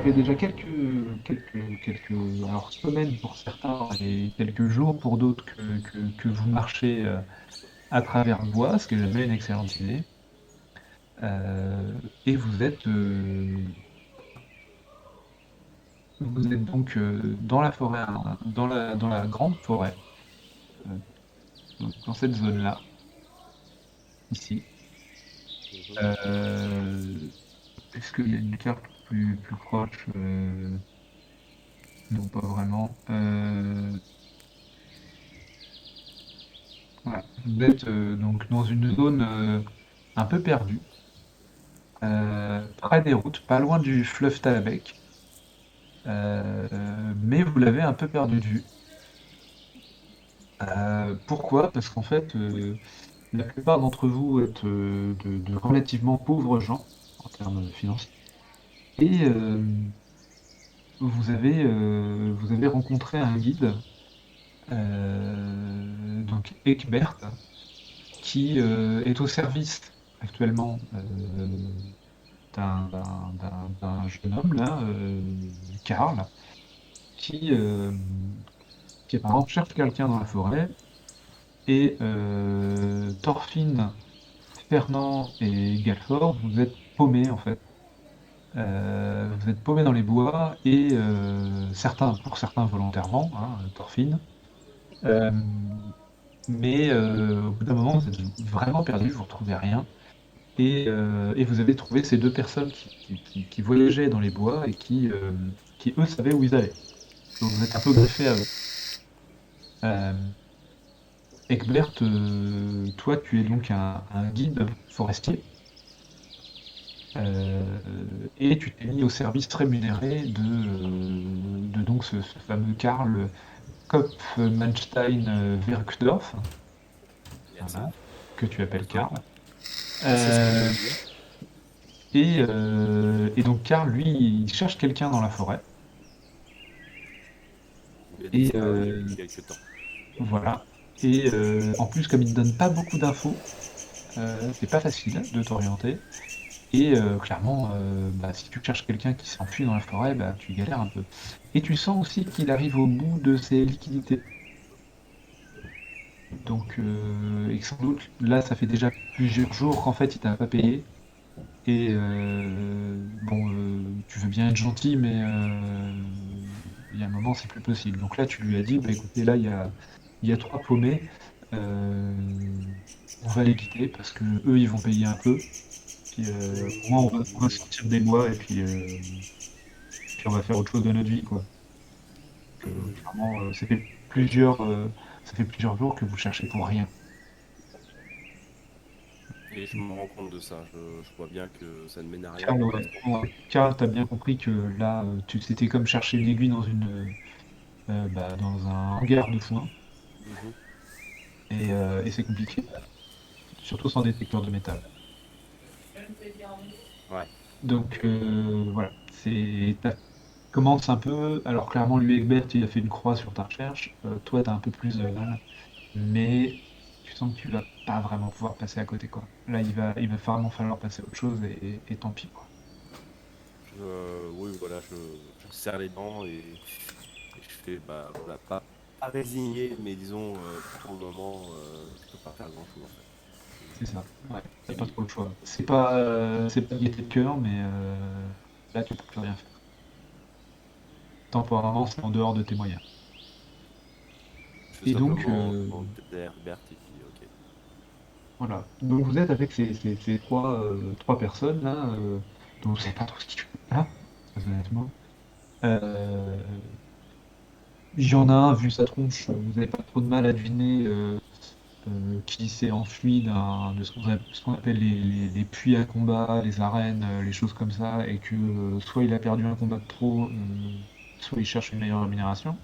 fait déjà quelques semaines pour certains et quelques jours pour d'autres que vous marchez à travers le bois, ce qui est jamais une excellente idée. Et vous êtes donc dans la forêt, hein, dans la grande forêt, euh, donc dans cette zone-là, ici. Mhm. Euh, Est-ce qu'il y a une carte plus proche? Non, pas vraiment. Voilà. Vous êtes donc dans une zone un peu perdue, près des routes, pas loin du fleuve Talabek, mais vous l'avez un peu perdu de vue. Pourquoi? Parce qu'en fait, la plupart d'entre vous êtes de relativement pauvres gens en termes financiers, et vous avez rencontré un guide, donc Ekbert, qui est au service actuellement d'un jeune homme, là, Karl, qui, euh, qui apparemment cherche quelqu'un dans la forêt, et Thorfinn, Fernand et Galford, vous êtes paumés en fait. Vous êtes paumés dans les bois, et pour certains volontairement, hein, Thorfinn. Euh, mais au bout d'un moment, vous êtes vraiment perdu, vous ne retrouvez rien. Et vous avez trouvé ces deux personnes qui voyageaient dans les bois et qui, eux, savaient où ils allaient. Donc vous êtes un peu greffé à eux. Euh, Egbert, toi, tu es donc un guide forestier, et tu t'es mis au service rémunéré de donc ce fameux Karl Kopf-Manstein-Werkdorf, Merci. voilà, que tu appelles D'accord. Karl. C'est ce que je Euh, me disais. et donc Karl, lui, il cherche quelqu'un dans la forêt. Il a Et disparu depuis quelques temps. voilà. Et en plus, comme il ne donne pas beaucoup d'infos, c'est pas facile de t'orienter. Et clairement, bah, si tu cherches quelqu'un qui s'enfuit dans la forêt, bah, tu galères un peu. Et tu sens aussi qu'il arrive au bout de ses liquidités. Donc, et que sans doute, là, ça fait déjà plusieurs jours qu'en fait, il t'a pas payé. Et bon, tu veux bien être gentil, mais il y a un moment, c'est plus possible. Donc là, tu lui as dit, bah, écoutez, là, il y a trois paumés. Euh, on va les quitter parce que eux, ils vont payer un peu. Puis au moins, on va sortir des bois, et puis on va faire autre chose de notre vie, quoi. Clairement, ça fait plusieurs jours que vous cherchez pour rien. Et je me rends compte de ça. Je vois bien que ça ne mène à rien Karl, pour ouais, l'instant. ouais. Karl, t'as bien compris que là, c'était comme chercher une aiguille dans un hangar de foin, Mhm. et c'est compliqué, surtout sans détecteur de métal. Ouais. Donc voilà, commence un peu. Alors clairement, lui, Egbert, il a fait une croix sur ta recherche. Toi, tu as un peu plus de mal, mais tu sens que tu vas pas vraiment pouvoir passer à côté, quoi. Là, il va vraiment falloir passer à autre chose, et tant pis, quoi. Oui, voilà, je serre les dents et je fais, bah voilà, pas résigné, mais disons, pour le moment, je peux pas faire grand-chose en fait. C'est ça. Ouais, t'as pas Et trop le choix. C'est pas gaieté de cœur, mais là, tu peux plus rien faire. Temporairement, c'est en dehors de tes moyens. je fais Et donc, simplement demander derrière Bert et puis ok. voilà. Donc vous êtes avec ces trois personnes là, dont vous ne savez pas trop ce qu'ils font là, très honnêtement. Euh, Il y en a un, vu sa tronche, vous n'avez pas trop de mal à deviner qui s'est enfui de ce qu'on appelle les puits à combat, les arènes, les choses comme ça, et que soit il a perdu un combat de trop, soit il cherche une meilleure rémunération.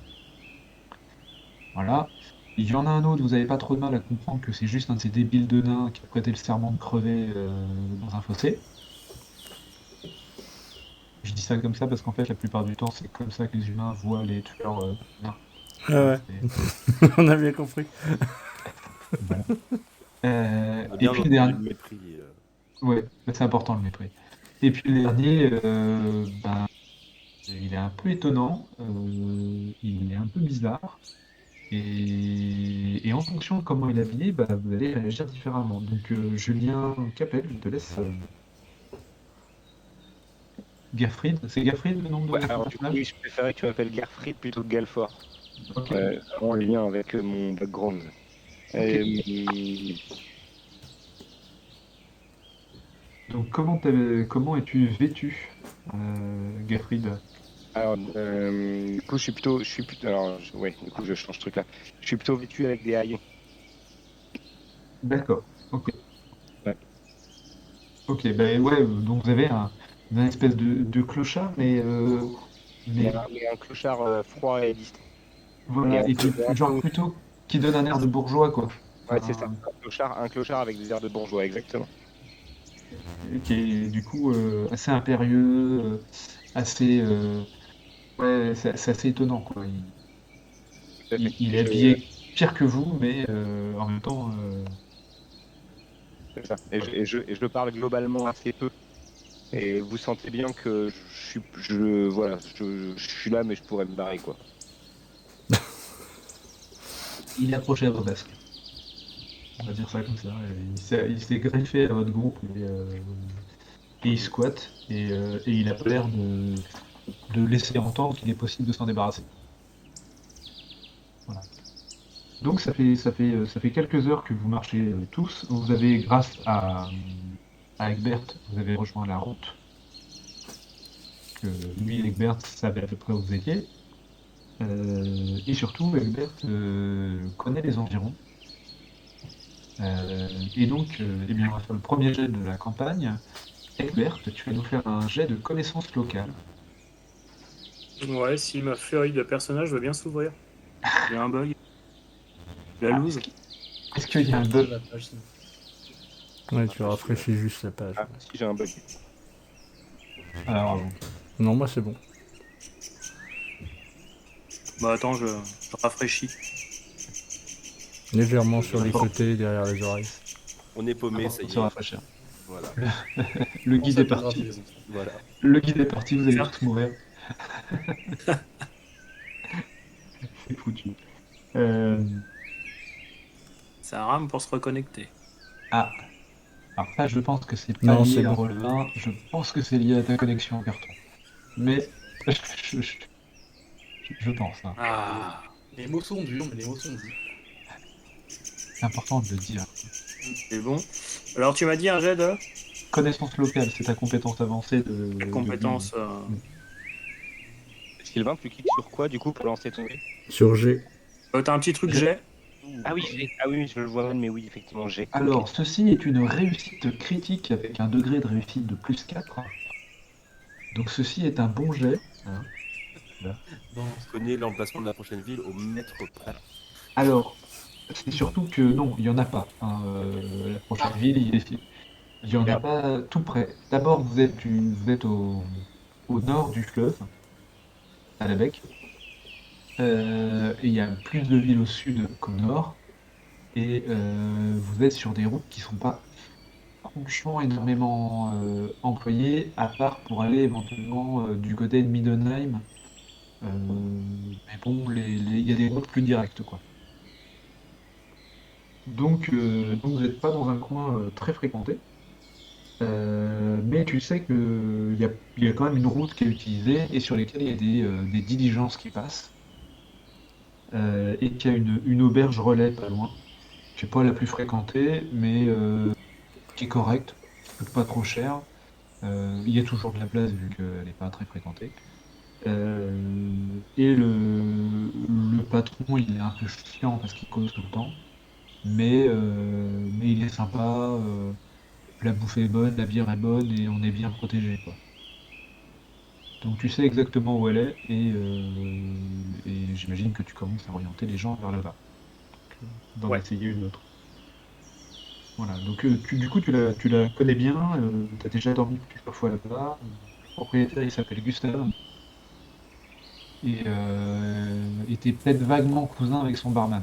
Voilà. Il y en a un autre, vous n'avez pas trop de mal à comprendre que c'est juste un de ces débiles de nains qui a prêté le serment de crever dans un fossé. Je dis ça comme ça parce qu'en fait, la plupart du temps, c'est comme ça que les humains voient les tueurs nains. Ah Hein, ouais, c'est- on a bien compris. voilà. On a Et bien puis le entendu dernier, le mépris. ouais, c'est important le mépris. Et puis le dernier, il est un peu étonnant, il est un peu bizarre, et en fonction de comment il est habillé, bah, vous allez réagir différemment. Donc, Julien Capel, je te laisse. Gerfried, c'est Gerfried le nom Ouais, de ton alors du coup, oui, personnage? je préférais que tu m'appelles Garfried plutôt que Galfort, Ok, en lien avec mon background. ok. Euh, Donc, comment es-tu vêtu, Gerfried? alors, du coup, ouais, du coup, je change ce truc-là. Je suis plutôt vêtu avec des haillons. D'accord, ok. Ouais. Ok, ben ouais, donc vous avez une espèce de clochard, mais Mais un clochard froid et distant. Et voilà, et qui, un genre peu, plutôt, qui donne un air de bourgeois, quoi. ouais, c'est ça, Enfin, un clochard avec des airs de bourgeois, exactement. qui est du coup assez impérieux, assez, ouais, c'est assez étonnant, quoi. Tout à fait. Il est habillé pire que vous, mais en même temps, C'est ça. voilà. Et je parle globalement assez peu. Et vous sentez bien que voilà, je suis là, mais je pourrais me barrer, quoi. Il est accroché à vos basques. On va dire ça comme ça. Il s'est greffé à votre groupe et il squatte et il a pas l'air de laisser entendre qu'il est possible de s'en débarrasser. Voilà. Donc ça fait quelques heures que vous marchez tous. Vous avez, grâce à Egbert, vous avez rejoint la route. Que lui, Egbert, savait à peu près où vous étiez. Et surtout, Egbert connaît les environs. Et donc, eh bien, on va faire le premier jet de la campagne. Egbert, tu vas nous faire un jet de connaissances locales. Ouais, si ma feuille de personnage veut bien s'ouvrir. Il y a un bug. La Ah, loose. est-ce qu'il y a un Partir bug? la page. Sinon. Ouais, tu rafraîchis juste la page. Ah, si j'ai un bug. Alors, Non, moi c'est bon. Bah attends, je rafraîchis. Légèrement sur les Bon. côtés, derrière les oreilles. On est paumé, important ça de y se est. rafraîchir. Voilà. Le On guide est s'amusera tous parti. les autres. Voilà. Le guide est parti, vous allez Tiens. tous mourir. C'est foutu. Euh, Ça rame pour se reconnecter. Ah, alors ça, je pense que c'est pas Non, lié c'est à bon. Roll20, je pense que c'est lié à ta connexion en carton. Mais je, je- je pense, hein. Ah. Les mots sont durs, mais les mots sont dits. C'est important de le dire. C'est bon. Alors tu m'as dit un jet de Connaissance locale, c'est ta compétence avancée de guide. compétence. Sylvain, tu cliques sur quoi, du coup, pour lancer ton dé? Sur G. T'as un petit truc jet. Ah oui, ah oui, je le vois mal, mais oui, effectivement, j'ai. Alors, Ok. ceci est une réussite critique avec un degré de réussite de +4. Donc ceci est un bon jet, hein. Voilà. Je connais l'emplacement de la prochaine ville au mètre près. Alors, c'est surtout que non, il n'y en a pas, hein. La prochaine ville, il n'y en a Merde. pas tout près. D'abord, vous êtes au nord du fleuve, à la Bec. Et il y a plus de villes au sud qu'au nord. Et vous êtes sur des routes qui sont pas franchement énormément employées, à part pour aller éventuellement du côté de Middenheim. Mais bon, il y a des routes plus directes, quoi. Donc vous n'êtes pas dans un coin très fréquenté. Mais tu sais qu'il y a quand même une route qui est utilisée et sur lesquelles il y a des diligences qui passent. Et qu'il y a une auberge relais pas loin, qui n'est pas la plus fréquentée, mais qui est correcte, qui coûte pas trop cher. Il y a toujours de la place vu qu'elle n'est pas très fréquentée. Et le patron, il est un peu chiant parce qu'il cause tout le temps, mais il est sympa. La bouffe est bonne, la bière est bonne et on est bien protégé, quoi. Donc tu sais exactement où elle est et j'imagine que tu commences à orienter les gens vers là-bas, d'en Ouais. essayer une autre. Voilà, donc du coup tu la connais bien, tu as déjà dormi plusieurs fois là-bas. Le propriétaire il s'appelle Gustave et t'es peut-être vaguement cousin avec son barman.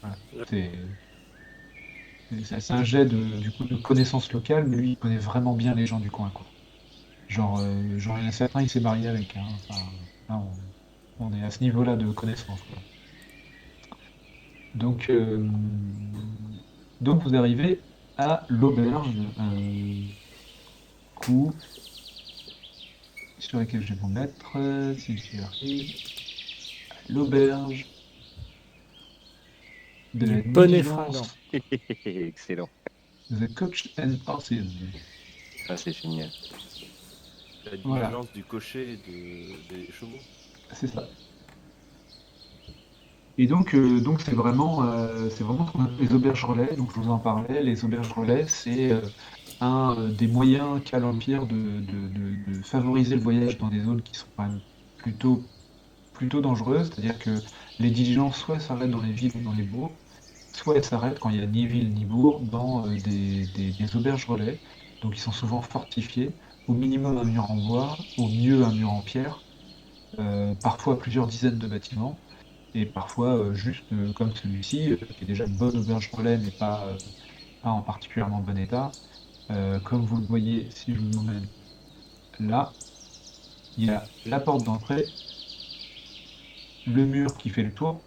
Voilà. C'est c'est un jet du coup de connaissance locale, mais lui il connaît vraiment bien les gens du coin, quoi. Genre, il y en a certains, il s'est marié avec. Hein. Enfin, là, on est à ce niveau-là de connaissance, quoi. Donc, euh, donc vous arrivez à l'auberge, coup sur laquelle je vais vous mettre, si j'y arrive, l'auberge de la Du poney diligence Excellent. The Coach and Horses. Ah, c'est génial. La Voilà. diligence du cocher et des chevaux. C'est ça. Et donc c'est vraiment ce qu'on appelle les auberges relais. Donc je vous en parlais, les auberges relais, c'est un des moyens qu'a l'Empire de favoriser le voyage dans des zones qui sont quand même plutôt dangereuses. C'est-à-dire que les diligences soit s'arrêtent dans les villes ou dans les bourgs, soit elles s'arrêtent quand il n'y a ni ville ni bourg dans des auberges relais. Donc ils sont souvent fortifiés, au minimum un mur en bois, au mieux un mur en pierre, parfois plusieurs dizaines de bâtiments. Et parfois juste comme celui-ci, qui est déjà une bonne auberge relais, mais pas en particulièrement bon état. Comme vous le voyez, si je vous emmène là, il y a la porte d'entrée, le mur qui fait le tour,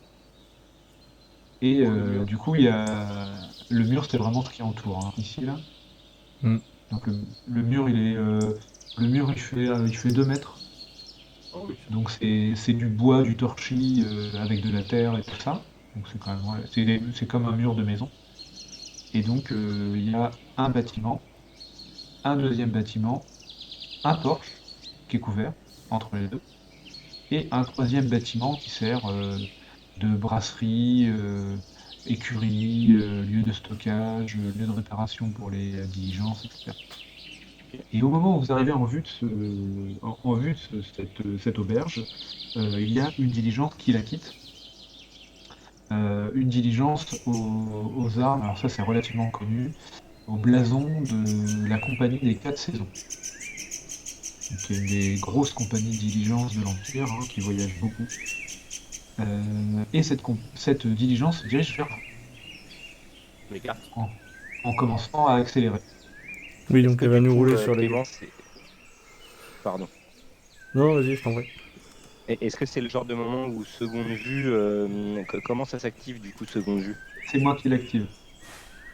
et du coup, il y a le mur, c'est vraiment ce qui entoure, hein, ici, là. Mm. Donc le mur, il fait 2 mètres. Oh oui. Donc c'est du bois, du torchis, avec de la terre et tout ça. Donc c'est quand même, ouais, c'est comme un mur de maison. Et donc il y a un bâtiment, un deuxième bâtiment, un porche qui est couvert entre les deux, et un troisième bâtiment qui sert de brasserie, écurie, lieu de stockage, lieu de réparation pour les diligences, etc. Et au moment où vous arrivez en vue de cette auberge, il y a une diligence qui la quitte. Une diligence aux armes, alors ça c'est relativement connu, au blason de la compagnie des 4 saisons. Donc, il y a une des grosses compagnies de diligence de l'Empire, hein, qui voyage beaucoup. Et cette diligence se dirige vers Mes cartes. en commençant à accélérer. Oui, Est-ce donc que elle va du nous coup, rouler sur les... Clément, pardon. Non, vas-y, je t'en prie. Est-ce que c'est le genre de moment où seconde vue, comment ça s'active du coup seconde vue? C'est moi qui l'active.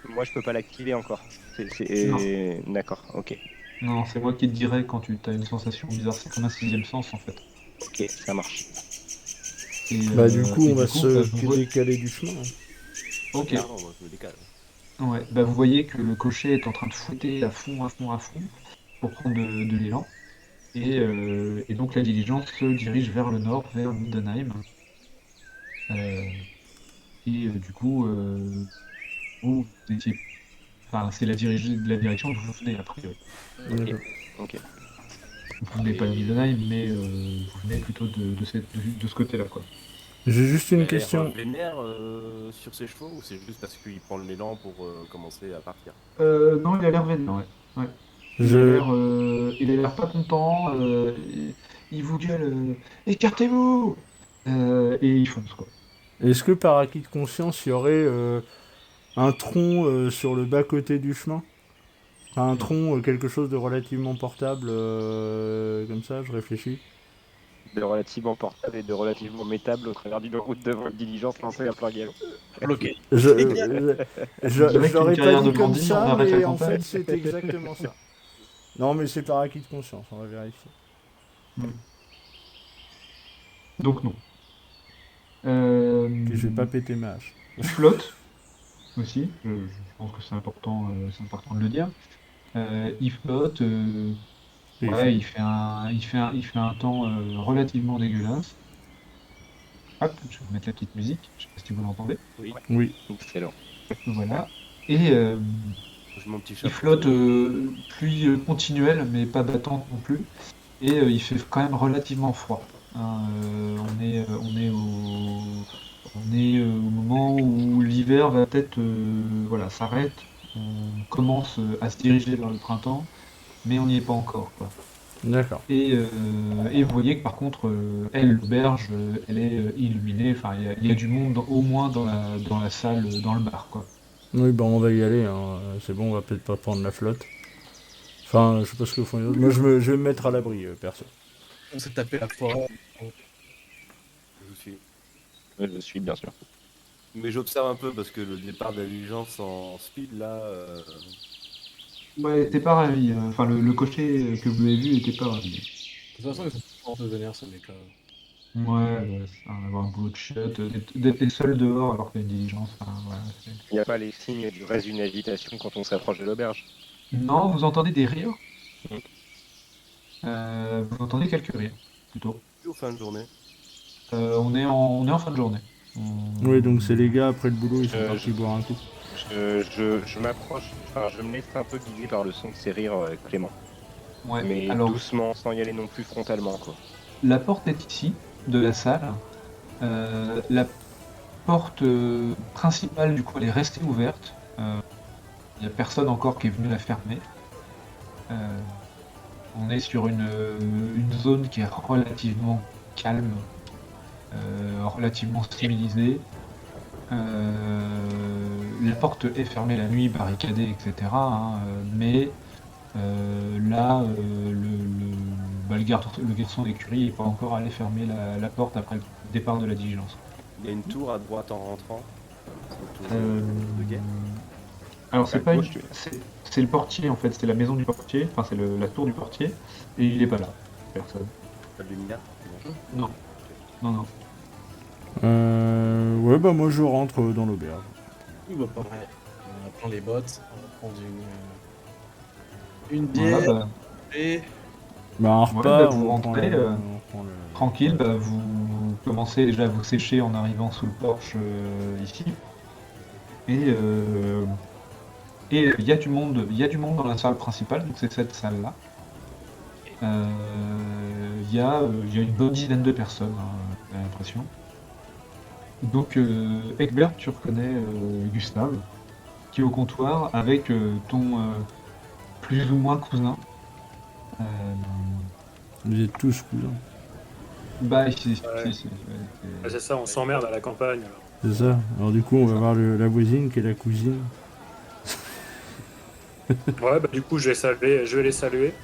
Moi, je peux pas l'activer encore. Non. D'accord, ok. Non, c'est moi qui te dirais quand tu as une sensation bizarre. C'est comme un 6e sens en fait. Ok, ça marche. Et, Bah du coup, et on va du coup, se vous voyez- décaler du chemin. Hein. Ok. Clairement, moi, je me décale. Ouais. Bah, vous voyez que le cocher est en train de fouetter à fond, pour prendre de l'élan. Et donc la diligence se dirige vers le nord, vers Middenheim. Euh, du coup, vous étiez. Enfin, c'est la direction d'où vous venez, a priori. D'accord. Ok. Vous venez pas de Middenheim, mais vous venez plutôt de ce côté-là, quoi. J'ai juste Il une a l'air question. vénère sur ses chevaux ou c'est juste parce qu'il prend l'élan pour commencer à partir? Non, il a l'air vénère, ouais. Ouais. Je... Il a l'air pas content. Il vous gueule, écartez-vous! Et il fonce, quoi. Est-ce que par acquis de conscience, il y aurait un tronc sur le bas-côté du chemin? Enfin, un tronc, quelque chose de relativement portable, comme ça, je réfléchis. De relativement portable et de relativement métable au travers d'une route devant une diligence lancée à plein galop. Bloqué. Je dirais je l'aurais qu'une pas carrière dit de comme bandit, on ça, arrête la mais en campagne. fait, c'est exactement ça. Non, mais c'est par acquis de conscience, on va vérifier. Donc non. Puis je vais pas péter ma hache. Il flotte aussi. Je pense que c'est important de le dire. Il flotte. Et Ouais, il fait un temps relativement dégueulasse. Hop, je vais vous mettre la petite musique. Je sais pas si vous l'entendez. Oui. Excellent. Voilà. Et Je mets mon petit il chapeau. flotte pluie continuelle, mais pas battante non plus. Et il fait quand même relativement froid. Hein, on est au moment où l'hiver va peut-être voilà, s'arrête. On commence à se diriger vers le printemps, mais on n'y est pas encore, quoi. D'accord. Et vous voyez que par contre, elle, l'auberge, elle est illuminée. Enfin, il y a du monde au moins dans la salle, dans le bar, quoi. Oui, bah on va y aller, hein. C'est bon, on va peut-être pas prendre la flotte. Enfin, je sais pas ce que font les autres. Moi, je vais me mettre à l'abri, perso. On s'est tapé la forêt. Je suis. Ouais, je suis, bien sûr. Mais j'observe un peu parce que le départ de la diligence en speed là. Ouais, t'es pas ravi. Enfin, le cocher que vous avez vu était pas ravi. De toute façon, ils sont pas en devenir, ces mecs-là. Ouais, ça, avoir un boulot de chiotte, d'être les seuls dehors alors qu'il y a une diligence. Enfin, voilà, Il n'y a pas les signes du reste d'une agitation quand on s'approche de l'auberge. non, vous entendez des rires. Mm. Vous entendez quelques rires, plutôt. Ou fin de journée. On est en fin de journée. On- Oui, donc c'est les gars, après le boulot, ils sont Euh, partis boire un coup. Je m'approche, enfin, je me laisse un peu guider par le son de ses rires, Clément. Ouais, Mais alors, doucement, sans y aller non plus frontalement, quoi. la porte est ici, de la salle. La porte principale, du coup, elle est restée ouverte. Il n'y a personne encore qui est venu la fermer. Euh, on est sur une zone qui est relativement calme, relativement civilisée. La porte est fermée la nuit, barricadée, etc. hein, mais là, le garçon d'écurie n'est pas encore allé fermer la porte après le départ de la diligence. Il y a une tour à droite en rentrant. C'est une tour Euh, de guet. Alors c'est À pas gauche, une- tu veux dire. c'est le portier en fait, c'est la maison du portier, enfin c'est la tour du portier, et il est pas là, personne. Pas de lumière. Non, non, non. Ouais, bah moi je rentre dans l'auberge. Oui, bah pareil. On prend les bottes, on va prendre une Voilà, bière bah, et Bah un Ouais, repas, bah, vous on prend rentrez, on prend le- tranquille, bah, vous commencez déjà à vous sécher en arrivant sous le porche ici. Et il y a du monde, dans la salle principale, donc c'est cette salle-là. Il y a une bonne dizaine de personnes, hein, j'ai l'impression. Donc Egbert, tu reconnais Gustave, qui est au comptoir avec ton plus ou moins cousin. Euh, Vous êtes tous cousins. bah, si, Ouais. Ah, c'est ça, on s'emmerde à la campagne. Alors. C'est ça. Alors du coup, on va voir la voisine qui est la cousine. Ouais, bah du coup, je vais les saluer.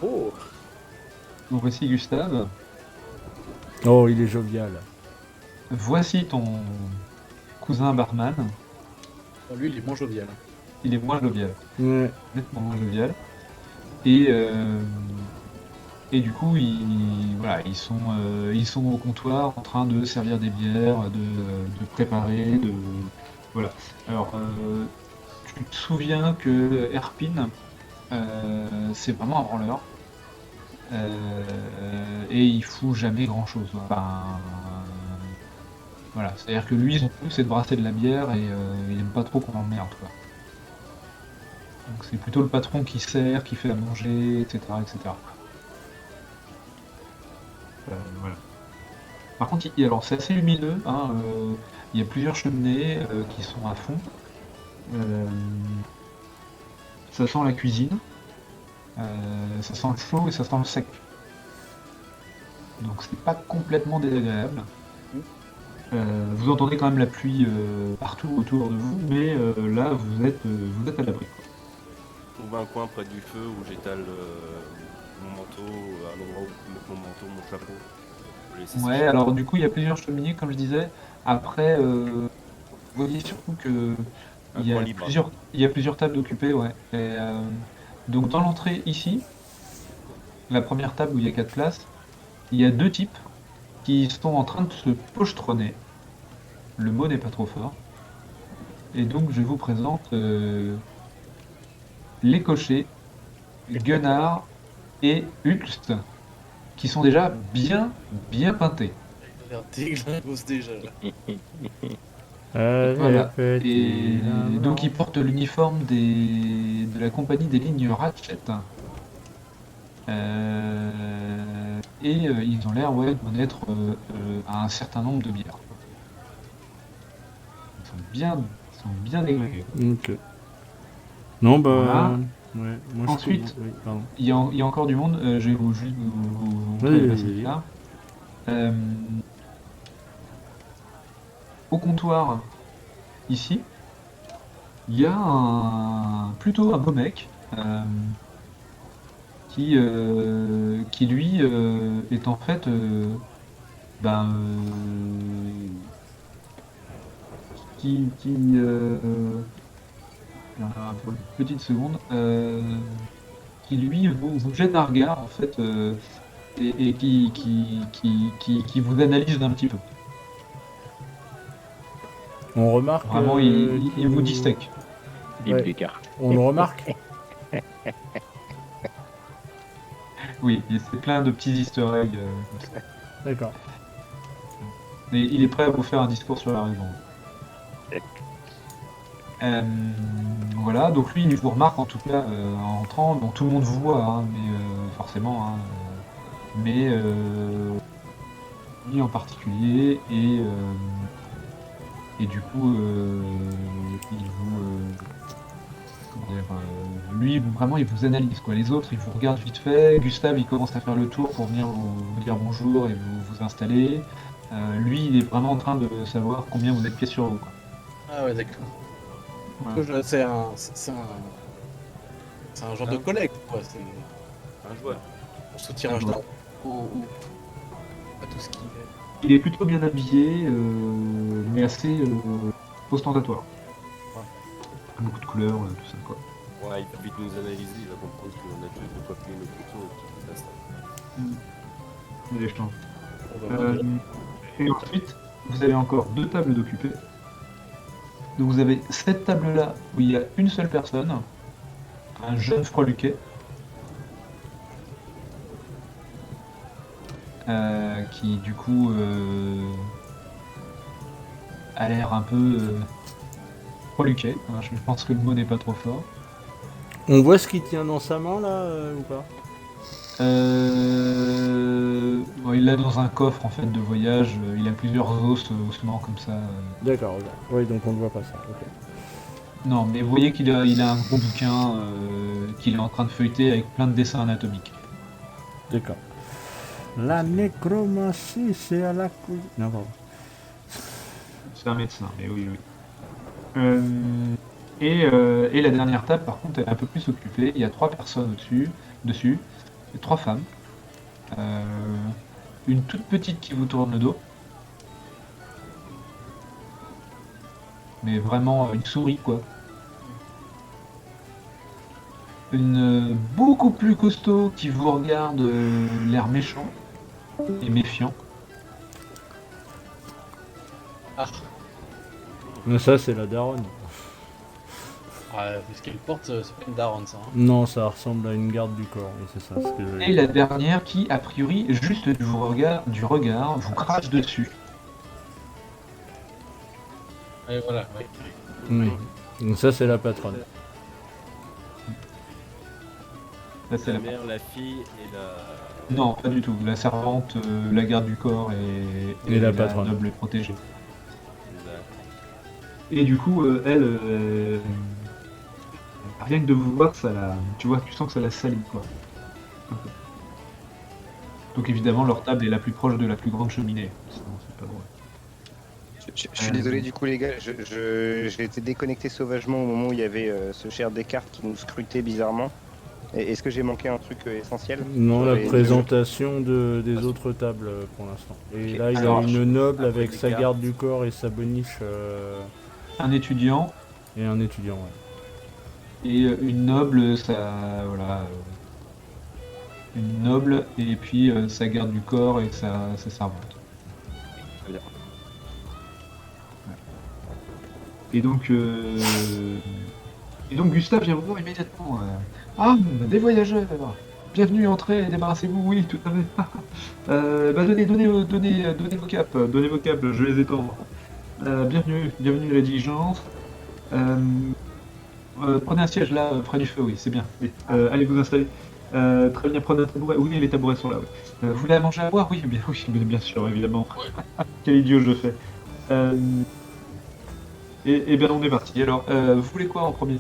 Oh, Donc voici Gustave. Oh, il est jovial. Voici ton cousin barman. oh, lui, il est moins jovial. Il est moins jovial, Ouais. nettement moins jovial. Et du coup, voilà, ils sont au comptoir en train de servir des bières, de préparer, voilà. Alors, tu te souviens que Erpin, c'est vraiment un branleur. Et il fout jamais grand chose. Enfin, voilà, c'est-à-dire que lui, son truc, c'est de brasser de la bière et il aime pas trop qu'on l'emmerde, quoi. Donc c'est plutôt le patron qui sert, qui fait à manger, etc., etc. Voilà. Par contre, alors c'est assez lumineux, hein, il y a plusieurs cheminées qui sont à fond. Euh, ça sent la cuisine, ça sent le chaud et ça sent le sec. Donc c'est pas complètement désagréable. Vous entendez quand même la pluie partout autour de vous, mais là vous êtes à l'abri, quoi. Je trouve un coin près du feu où j'étale mon manteau, à l'endroit où je peux mettre mon manteau, mon chapeau. Je laisse Ouais, sécher. alors du coup il y a plusieurs cheminées, comme je disais. Après, vous voyez surtout que Un il y coin a libre. plusieurs tables occupées, ouais. Et, donc dans l'entrée ici, la première table où il y a 4 places, il y a deux types qui sont en train de se pochetronner. Le mot n'est pas trop fort. Et donc je vous présente les cochers, Gunnar et Hulst, qui sont déjà bien peintés. Il a l'air dégueulasse déjà. Là. Allez, Voilà. petit Et donc ils portent l'uniforme de la compagnie des lignes Ratchet. Ils ont l'air d'en être à un certain nombre de bières. Ils sont bien dégradés. Ok. Non, bah... Voilà. Ouais, moi Ensuite, je... Oui, pardon. Il y a encore du monde, je vais juste vous montrer Oui, les vas-y, facettes là. Au comptoir, ici, il y a plutôt un beau mec qui lui est en fait ben, qui alors, pour une petite seconde, qui lui vous jette un regard en fait et qui vous analyse d'un petit peu. On remarque. Vraiment, il vous dissèque. Bip Ouais. d'écart. On le remarque. Oui, et c'est plein de petits easter eggs. Comme ça. D'accord. Et il est prêt à vous faire un discours sur la raison. Voilà, donc lui il vous remarque en tout cas en entrant, donc tout le monde vous voit, hein, mais forcément, hein, mais lui en particulier, et du coup il vous, comment dire, lui vraiment il vous analyse quoi. Les autres ils vous regardent vite fait. Gustave il commence à faire le tour pour venir vous dire bonjour et vous installer. Lui il est vraiment en train de savoir combien vous êtes pieds sur vous, quoi. Ah ouais, d'accord. Voilà. C'est un genre de collègue, quoi. C'est Un joueur. on se tirage d'armes à tout ce qui est. Il est plutôt bien habillé, mais assez ostentatoire. Ouais. Beaucoup de couleurs, tout ça quoi. Ouais, il va vite nous analyser, il va comprendre qu'on a tous de quoi payer nos questions et tout ça. Les échanges. On va voir déjà. Et ensuite, vous avez encore 2 tables d'occupées. Donc vous avez cette table-là où il y a une seule personne, un jeune freluquet, qui du coup a l'air un peu freluquet. Hein, je pense que le mot n'est pas trop fort. On voit ce qu'il tient dans sa main là ou pas? Bon, il l'a dans un coffre en fait de voyage. Il a plusieurs ossements comme ça. D'accord, ok. Oui, donc on ne voit pas ça. Ok. Non, mais vous voyez il a un gros bouquin qu'il est en train de feuilleter avec plein de dessins anatomiques. D'accord. La nécromancie, c'est à la couille. Non, pardon. C'est un médecin, mais oui, oui. Et la dernière table, par contre, elle est un peu plus occupée. Il y a 3 personnes dessus, et 3 femmes. Une toute petite qui vous tourne le dos. Mais vraiment une souris, quoi. Une beaucoup plus costaud qui vous regarde l'air méchant et méfiant. Mais ça, c'est la daronne. Ah, ce qu'elle porte, c'est pas une daronne, ça. Hein. Non, ça ressemble à une garde du corps. Oui, c'est ça ce que Et la dernière qui, a priori, juste du regard, vous crache dessus. Et voilà, ouais. Oui. Donc ça, c'est la patronne. Ça, c'est La la- mère, la fille et la. Non, pas du tout. La servante, la garde du corps Et la patronne. noble protégée. la- Et du coup, elle, rien que de vous voir, ça la, tu vois, tu sens que ça la salit, quoi. Un peu. Donc évidemment, leur table est la plus proche de la plus grande cheminée. Sinon, c'est pas drôle. Je suis désolé du coup les gars, j'ai été déconnecté sauvagement au moment où il y avait ce cher Descartes qui nous scrutait bizarrement. Est-ce que j'ai manqué un truc essentiel? Non, la Et- présentation des autres tables pour l'instant. Et Ok. là, il Alors, a une noble après avec les sa cartes. garde du corps et sa boniche Un étudiant et un étudiant. Ouais. et une noble, ça, voilà, une noble et puis sa garde du corps et sa servante. Très bien. Et donc, Gustave vient vous voir immédiatement. Ah, des voyageurs! Bienvenue, entrez, débarrassez-vous, oui, tout à fait. Bah, donnez vos capes, je vais les étendre. Bienvenue à la diligence. Prenez un siège là, près du feu, oui, c'est bien. Oui. Allez vous installer. Très bien, prenez un tabouret. Oui, les tabourets sont là. Oui. Vous voulez à manger à boire? Oui, bien sûr, évidemment. Quel idiot je fais. Et bien, on est parti. Alors, vous voulez quoi en premier?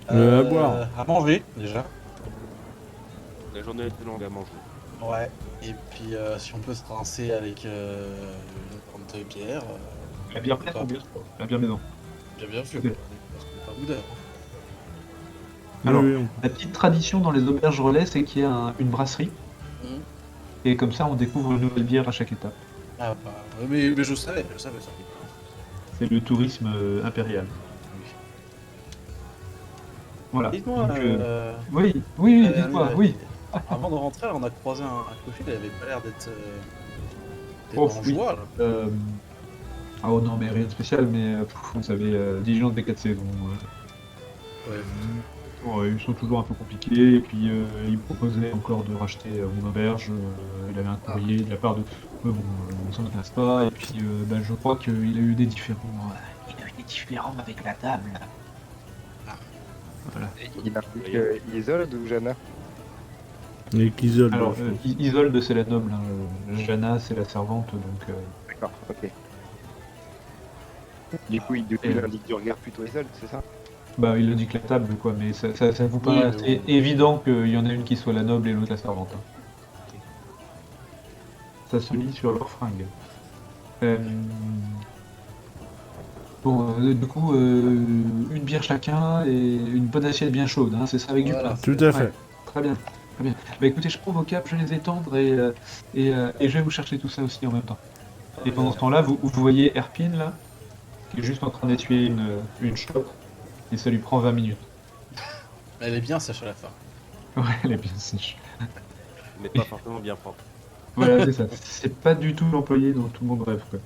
À boire. À manger, déjà. La journée était longue à manger. Ouais. Et puis, si on peut se rincer avec une pinte de bière. La bière maison, bien sûr. La bière maison. Bien sûr. Ok. Parce qu'on n'est pas boudin. Alors, Oui, oui, la petite tradition dans les auberges relais, c'est qu'il y a une brasserie. Mhm. Et comme ça, on découvre une nouvelle bière à chaque étape. Ah bah, mais je savais ça. C'est le tourisme impérial. Voilà. Dites-moi, Donc, oui, oui, dites-moi, oui. avant de rentrer, on a croisé un cocher, il avait pas l'air d'être Oh, en oui. joie. Là. Oh non, mais rien de spécial, mais vous savez, diligence des 4 saisons. Ouais. Ouais, ils sont toujours un peu compliqués, et puis il me proposait encore de racheter mon auberge. Il avait un courrier de la part de. Mais bon, ça m'intéresse pas, et puis bah, je crois qu'il a eu des différends. Il a eu des différends avec la table. Voilà. Il implique Isolde ou Jana? Et qu'Isolde. Alors, je pense. Isolde, c'est la noble, hein. Jana, c'est la servante, donc. D'accord, ok. Du coup, il indique du regard plutôt Isolde, c'est ça? Bah, il indique la table, quoi, mais ça vous Oui, paraît mais assez bon. évident qu'il y en a une qui soit la noble et l'autre la servante. Hein. Ça se lit sur leur fringue. Bon, du coup, une bière chacun et une bonne assiette bien chaude, hein, c'est ça avec Voilà. du pain. Tout à fait. Ouais, très bien, très bien. Bah écoutez, je prends vos capes, je vais les étendre et je vais vous chercher tout ça aussi en même temps. Et pendant ce temps-là, vous voyez Erpine là, qui est juste en train d'essuyer une chope, et ça lui prend 20 minutes. Elle est bien sèche à la fin. Ouais, elle est bien sèche. Mais pas forcément bien propre. Voilà, c'est ça. C'est pas du tout l'employé dont tout le monde rêve, quoi.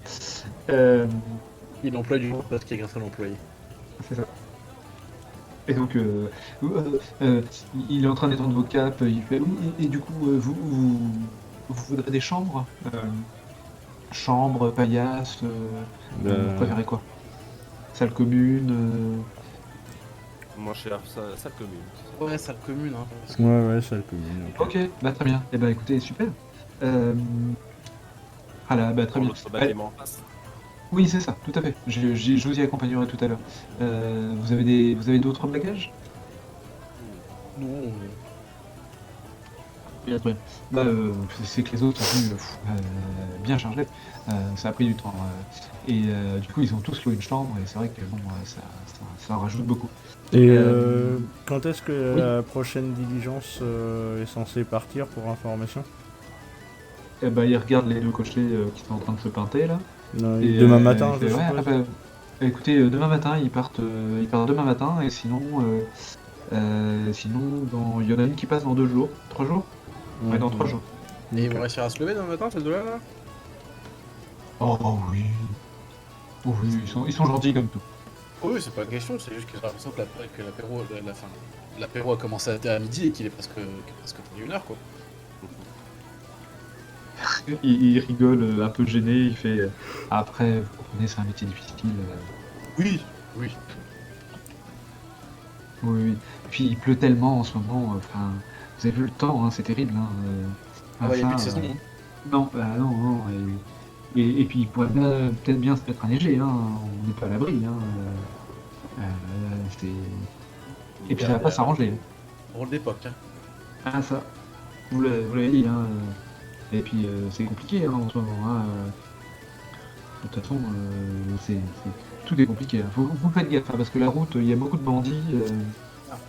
Il emploie du parce qu'il est grâce à l'employé. C'est ça. Et donc, il est en train d'étendre vos capes, il fait oui, et du coup, vous voudrez des chambres chambres, paillasses, vous préférez quoi? Salle commune Moins cher, ça commune. Ouais, salle commune, hein. Parce que... Ouais, ça le commune. Ok. Ok, bah très bien. Et bah écoutez, super. Voilà, bah très Dans bien. l'autre bâtiment en face. Oui, c'est ça, tout à fait. Je vous y accompagnerai tout à l'heure. Vous avez d'autres bagages? Non, Bien, très bien. Bah, c'est que les autres ont dû bien chargés. Ça a pris du temps. Du coup, ils ont tous loué une chambre et c'est vrai que bon, ça en rajoute beaucoup. Et Euh, quand est-ce que oui. la prochaine diligence est censée partir pour information? Et bah, ils regardent les deux cochers qui sont en train de se pinter là. Non, Et, demain matin, il je fait, ouais, suppose. écoutez, demain matin, ils partent demain matin et sinon, il y en a une qui passe dans 2 jours, 3 jours? Ouais, dans 3 jours. Et ils vont réussir à se lever demain matin, ces deux-là, là? Oh oui. Oh oui, ils sont gentils comme tout. Oui, c'est pas une question, c'est juste que j'ai l'impression que l'apéro a commencé à midi et qu'il est presque 1h, quoi. Il rigole un peu gêné, il fait après, vous comprenez, c'est un métier difficile. Oui. Oui, oui. Et puis il pleut tellement en ce moment, enfin, vous avez vu le temps, hein, c'est terrible. Hein, Ah bah, il n'y a plus de ça, saison, hein. non, bah non, non. Et puis il pourrait peut-être bien se mettre à neiger, hein, on n'est pas à l'abri. Hein, et puis ça va pas s'arranger. Rôle d'époque, hein. Ah ça, vous l'avez dit. Hein, et puis c'est compliqué hein, en ce moment. Hein, de toute façon, tout est compliqué. Hein. Vous faites gaffe, hein, parce que la route, il y a beaucoup de bandits.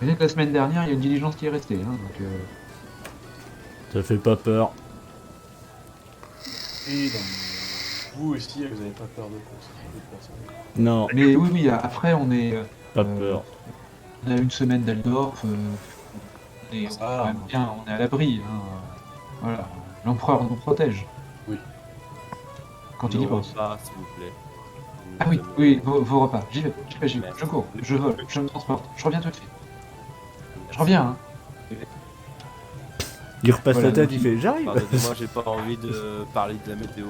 Rien que la semaine dernière, il y a une diligence qui est restée. Hein, donc, Ça fait pas peur. Et non, mais vous aussi, vous avez pas peur de course. Non, mais oui, oui, après, on est. pas peur. On a une semaine d'Aldorf. On est Ça, quand même bien, on est à l'abri. Hein, voilà. L'empereur nous protège. Oui. Quand il y Nos pense. repas, s'il vous plaît. Ah oui, oui, vos repas. J'y vais, j'y vais. Merci. Je cours, je vole, je me transporte. Je reviens tout de suite. Je reviens, hein. Il repasse Voilà, la tête, donc il fait j'arrive. Pardonnez-moi, j'ai pas envie de parler de la météo.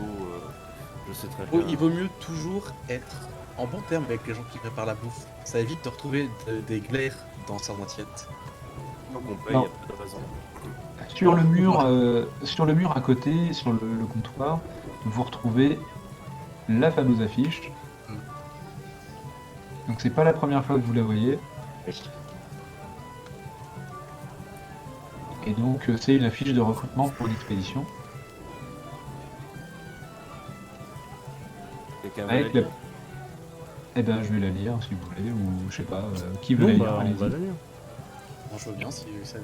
Je sais très bien. il vaut mieux toujours être en bon terme avec les gens qui préparent la bouffe. Ça évite de retrouver des glaires dans sa assiette. Tant qu'on paye, Non. y a pas de raison. Sur le mur à côté, sur le comptoir, vous retrouvez la fameuse affiche. Donc c'est pas la première fois que vous la voyez. Et donc c'est une affiche de recrutement pour l'expédition. Quelqu'un veut Avec la la... lire Eh ben je vais la lire si vous voulez, ou je sais pas, qui veut Bon, la lire, bah, on allez-y. va la lire. je veux bien si ça.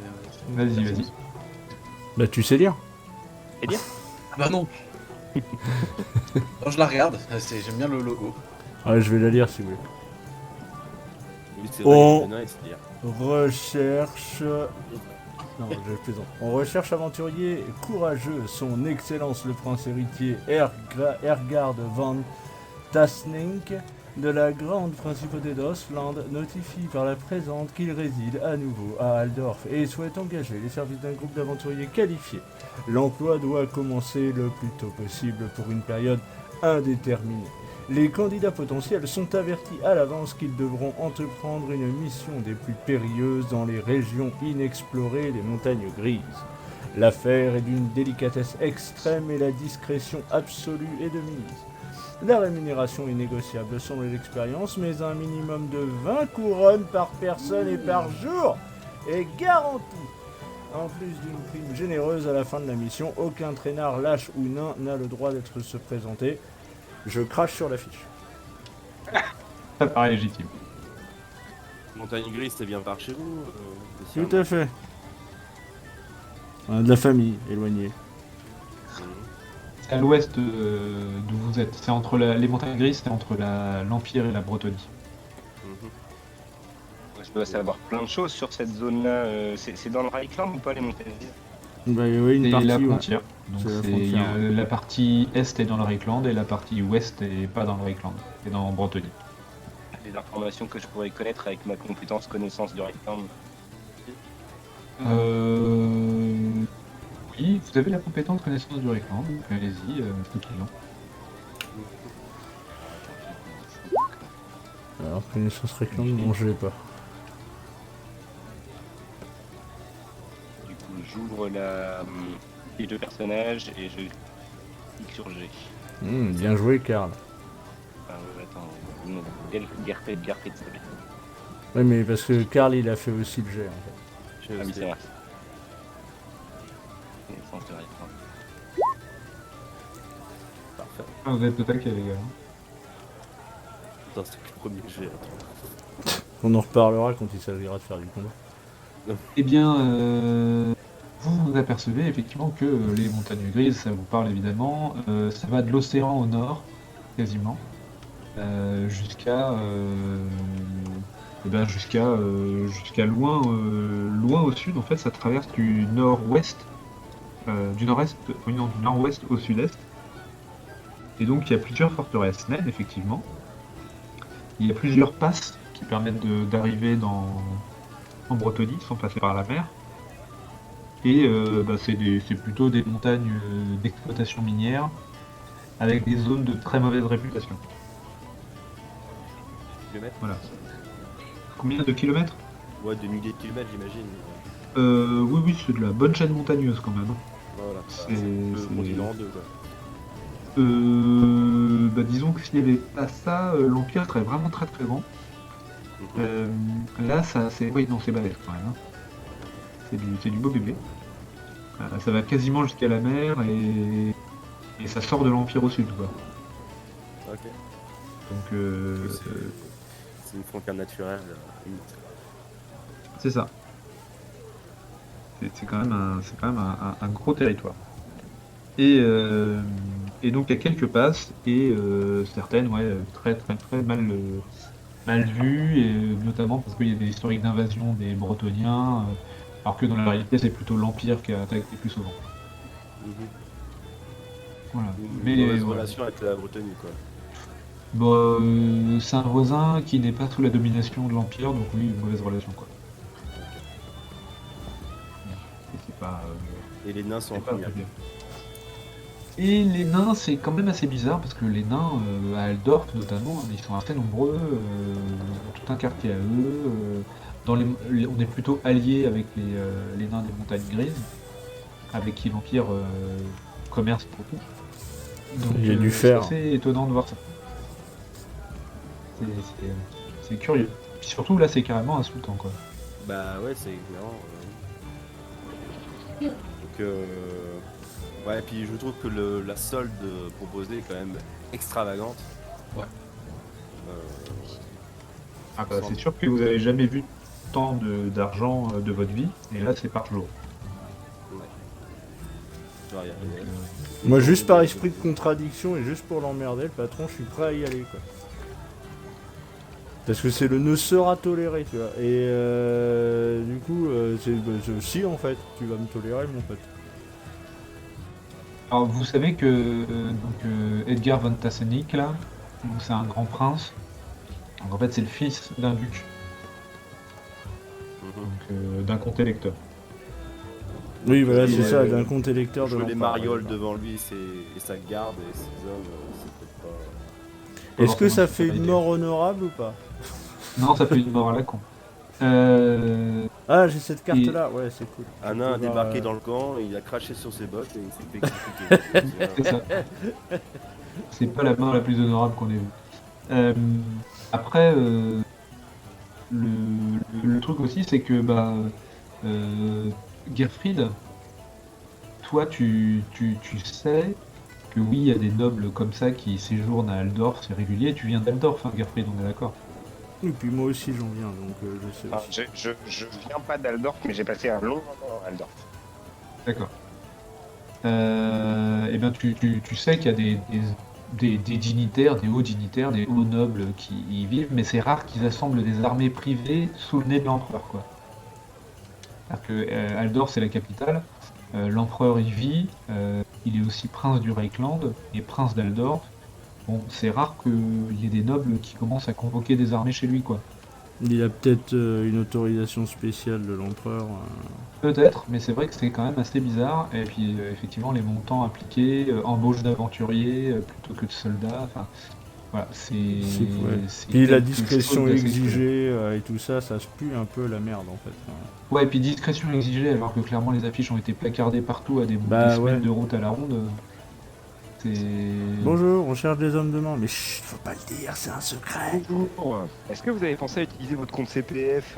Vas-y, vas-y. Bah, tu sais lire. Ah bah non. Non, je la regarde. J'aime bien le logo. Ouais, je vais la lire si vous voulez. Oui, c'est Oh. vrai, c'est dire. Recherche. Non, je plaisante. On recherche aventurier courageux, son excellence le prince héritier Ergard van Tasnink de la grande principauté d'Osland notifie par la présente qu'il réside à nouveau à Aldorf et souhaite engager les services d'un groupe d'aventuriers qualifiés. L'emploi doit commencer le plus tôt possible pour une période indéterminée. Les candidats potentiels sont avertis à l'avance qu'ils devront entreprendre une mission des plus périlleuses dans les régions inexplorées des montagnes grises. L'affaire est d'une délicatesse extrême et la discrétion absolue est de mise. La rémunération est négociable selon l'expérience, mais un minimum de 20 couronnes par personne et par jour est garanti. En plus d'une prime généreuse à la fin de la mission, aucun traînard lâche ou nain n'a le droit d'être se présenter. Je crache sur l'affiche. Ça paraît légitime. Montagne Grise, c'est bien par chez vous Tout à fait. De la famille, éloignée. C'est à l'ouest d'où vous êtes. C'est entre les montagnes grises, c'est entre l'Empire et la Bretonie. Je dois savoir plein de choses sur cette zone-là. C'est dans le Reichland ou pas les montagnes grises? Bah oui, une C'est partie, la ouais. frontière. Donc C'est la c'est frontière, ouais. la partie est est dans le Reichland et la partie ouest est pas dans le Reichland, c'est dans Bretonie. Des informations que je pourrais connaître avec ma compétence connaissance du Reichland. Oui, vous avez la compétence connaissance du Reichland, donc allez-y, c'est client. Alors, connaissance réclame, non, je l'ai pas. Du coup, j'ouvre la fiche de personnage et je clique sur G. Bien joué, Karl. Ah ouais, attends, non, Gerfed, c'est bien. Oui, mais parce que Karl, il a fait aussi le jet, en fait. Ah oui, c'est vrai. Connaissance du Reichland. Parfait. Ah, vous êtes au taquet, les gars. Putain, c'est le premier que j'ai. On en reparlera quand il s'agira de faire du combat. Eh bien, vous vous apercevez effectivement que les montagnes grises, ça vous parle évidemment, ça va de l'océan au nord, quasiment, jusqu'à jusqu'à loin, loin au sud. En fait, ça traverse du nord-ouest, du nord-est, oui, non, du nord-ouest au sud-est. Et donc, il y a plusieurs forteresses naines, effectivement. Il y a plusieurs passes qui permettent d'arriver en Bretonie sans passer par la mer. Et c'est plutôt des montagnes d'exploitation minière avec des zones de très mauvaise réputation. Kilomètres. Voilà. Combien de kilomètres? Ouais, de milliers de kilomètres, j'imagine. Oui, oui, c'est de la bonne chaîne montagneuse quand même. Voilà, C'est- le c'est- continent en deux, quoi. Disons que s'il n'y avait pas ça, l'Empire serait vraiment très très grand. Là, ça, c'est... Oui, non, c'est balèze quand même. Hein. C'est du beau bébé. Ça va quasiment jusqu'à la mer et ça sort de l'Empire au sud, quoi. Ok. Donc, C'est une frontière naturelle, limite. c'est ça. C'est quand même un gros territoire. Et donc, il y a quelques passes et certaines, ouais, très très très mal vues, et notamment parce qu'il y a des historiques d'invasion des Bretoniens, alors que dans la réalité, c'est plutôt l'Empire qui a attaqué plus souvent. Voilà. Une mauvaise voilà. relation avec la Bretagne, quoi. Bon, c'est un voisin qui n'est pas sous la domination de l'Empire, donc oui, une mauvaise relation, quoi. Et c'est pas... Et les nains sont en c'est pas première. très bien. Et les nains, c'est quand même assez bizarre parce que les nains, à Aldorf notamment, ils sont assez nombreux, ils ont tout un quartier à eux. On est plutôt alliés avec les nains des montagnes grises, avec qui l'Empire commerce beaucoup. Donc, Il y a du fer. C'est assez étonnant de voir ça. C'est curieux. Puis surtout là, c'est carrément insultant, quoi. Bah ouais, c'est évident. Donc, ouais, et puis je trouve que la solde proposée est quand même extravagante. Ouais. Ah bah, c'est sûr que vous avez jamais vu temps d'argent de votre vie, et là c'est par jour. Genre, il y a- Donc, Moi, juste par esprit de contradiction et juste pour l'emmerder, le patron, je suis prêt à y aller, quoi. Parce que c'est le ne sera toléré, tu vois. Et du coup, si en fait, tu vas me tolérer, mon pote. alors vous savez que Edgar von Tassenik, là, donc, c'est un grand prince. Donc, en fait c'est le fils d'un duc, Mhm. donc d'un comte électeur. Oui, voilà, Et, c'est ça, d'un compte électeur de Jouer les l'empereur. marioles devant lui et sa garde et ses hommes, c'est peut-être pas. Est-ce que ça C'est fait pas une idéal. mort honorable ou pas? Non, ça fait une mort à la con. Ah, j'ai cette carte-là, ouais, c'est cool. Un Je nain peux a voir, débarqué dans le camp, il a craché sur ses bottes et il s'est fait exécuter. C'est ça. C'est pas la mort la plus honorable qu'on ait vue. Après, le truc aussi, c'est que Gerfried, toi, tu sais que oui, il y a des nobles comme ça qui séjournent à Aldorf, c'est régulier. Tu viens d'Aldorf, hein, Gerfried, on est d'accord. Et puis moi aussi j'en viens, donc je sais Enfin, aussi. je viens pas d'Aldorf, mais j'ai passé un long moment à Aldorf. D'accord. Eh bien, tu sais qu'il y a des dignitaires, des hauts dignitaires, des hauts nobles qui y vivent, mais c'est rare qu'ils assemblent des armées privées sous le nez de l'empereur, quoi. C'est-à-dire que Aldorf, c'est la capitale, l'empereur y vit, il est aussi prince du Reichland et prince d'Aldorf. Bon, c'est rare qu'il y ait des nobles qui commencent à convoquer des armées chez lui, quoi. Il a peut-être une autorisation spéciale de l'empereur. Peut-être, mais c'est vrai que c'est quand même assez bizarre. Et puis, effectivement, les montants appliqués, embauche d'aventuriers plutôt que de soldats, enfin, voilà, c'est... Ouais. c'est Puis la quelque discrétion chose d'assez exigée et tout ça, ça se pue un peu la merde en fait. Ouais, et puis discrétion exigée, alors que clairement les affiches ont été placardées partout à des Bah, semaines ouais. de route à la ronde. C'est... Bonjour, on cherche des hommes de main, mais chut, faut pas le dire, c'est un secret. Bonjour. Est-ce que vous avez pensé à utiliser votre compte CPF?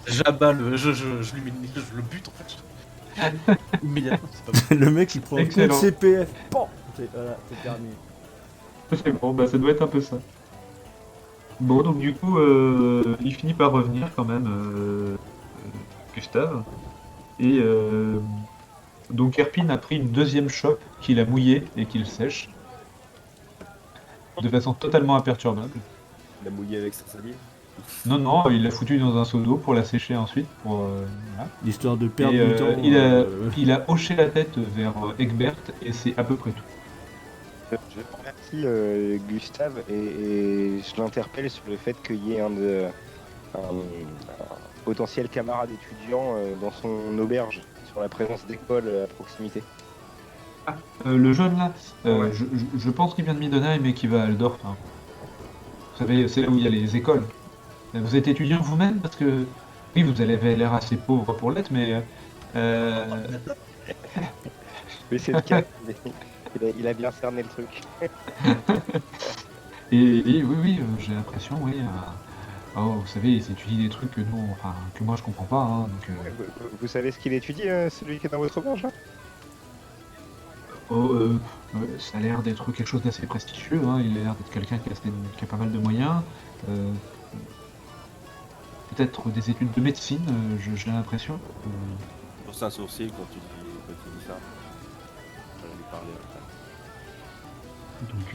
J'abats je le bute en fait. Immédiatement, c'est pas bon. Le mec il prend un compte Excellent. CPF, bon, voilà, c'est terminé. C'est bon, bah ça doit être un peu ça. Bon, donc du coup, il finit par revenir quand même, Gustave. Et donc Erpin a pris une deuxième chope qu'il a mouillée et qu'il sèche. De façon totalement imperturbable. Il a mouillé avec sa salive. Non, non, il l'a foutu dans un seau d'eau pour la sécher ensuite. Voilà. Histoire de perdre Et du temps. il a hoché la tête vers Egbert et c'est à peu près tout. Je remercie Gustave et je l'interpelle sur le fait qu'il y ait un potentiel camarade étudiant dans son auberge sur la présence d'école à proximité. Le jeune là, Ouais. je pense qu'il vient de Middenheim mais qu'il va à Aldorf, hein. Vous savez, c'est là où il y a les écoles. Vous êtes étudiant vous-même parce que oui, vous avez l'air assez pauvre pour l'être, mais Mais c'est le cas, il a bien cerné le truc. et oui, j'ai l'impression, oui. Oh, vous savez, ils étudient des trucs que nous, enfin, que moi je comprends pas, hein, donc, Vous savez ce qu'il étudie, celui qui est dans votre auberge là? ça a l'air d'être quelque chose d'assez prestigieux, hein. Il a l'air d'être quelqu'un qui a pas mal de moyens. Peut-être des études de médecine, j'ai l'impression. Pour un sourcil quand tu dis ça. Je vais lui parler après. Donc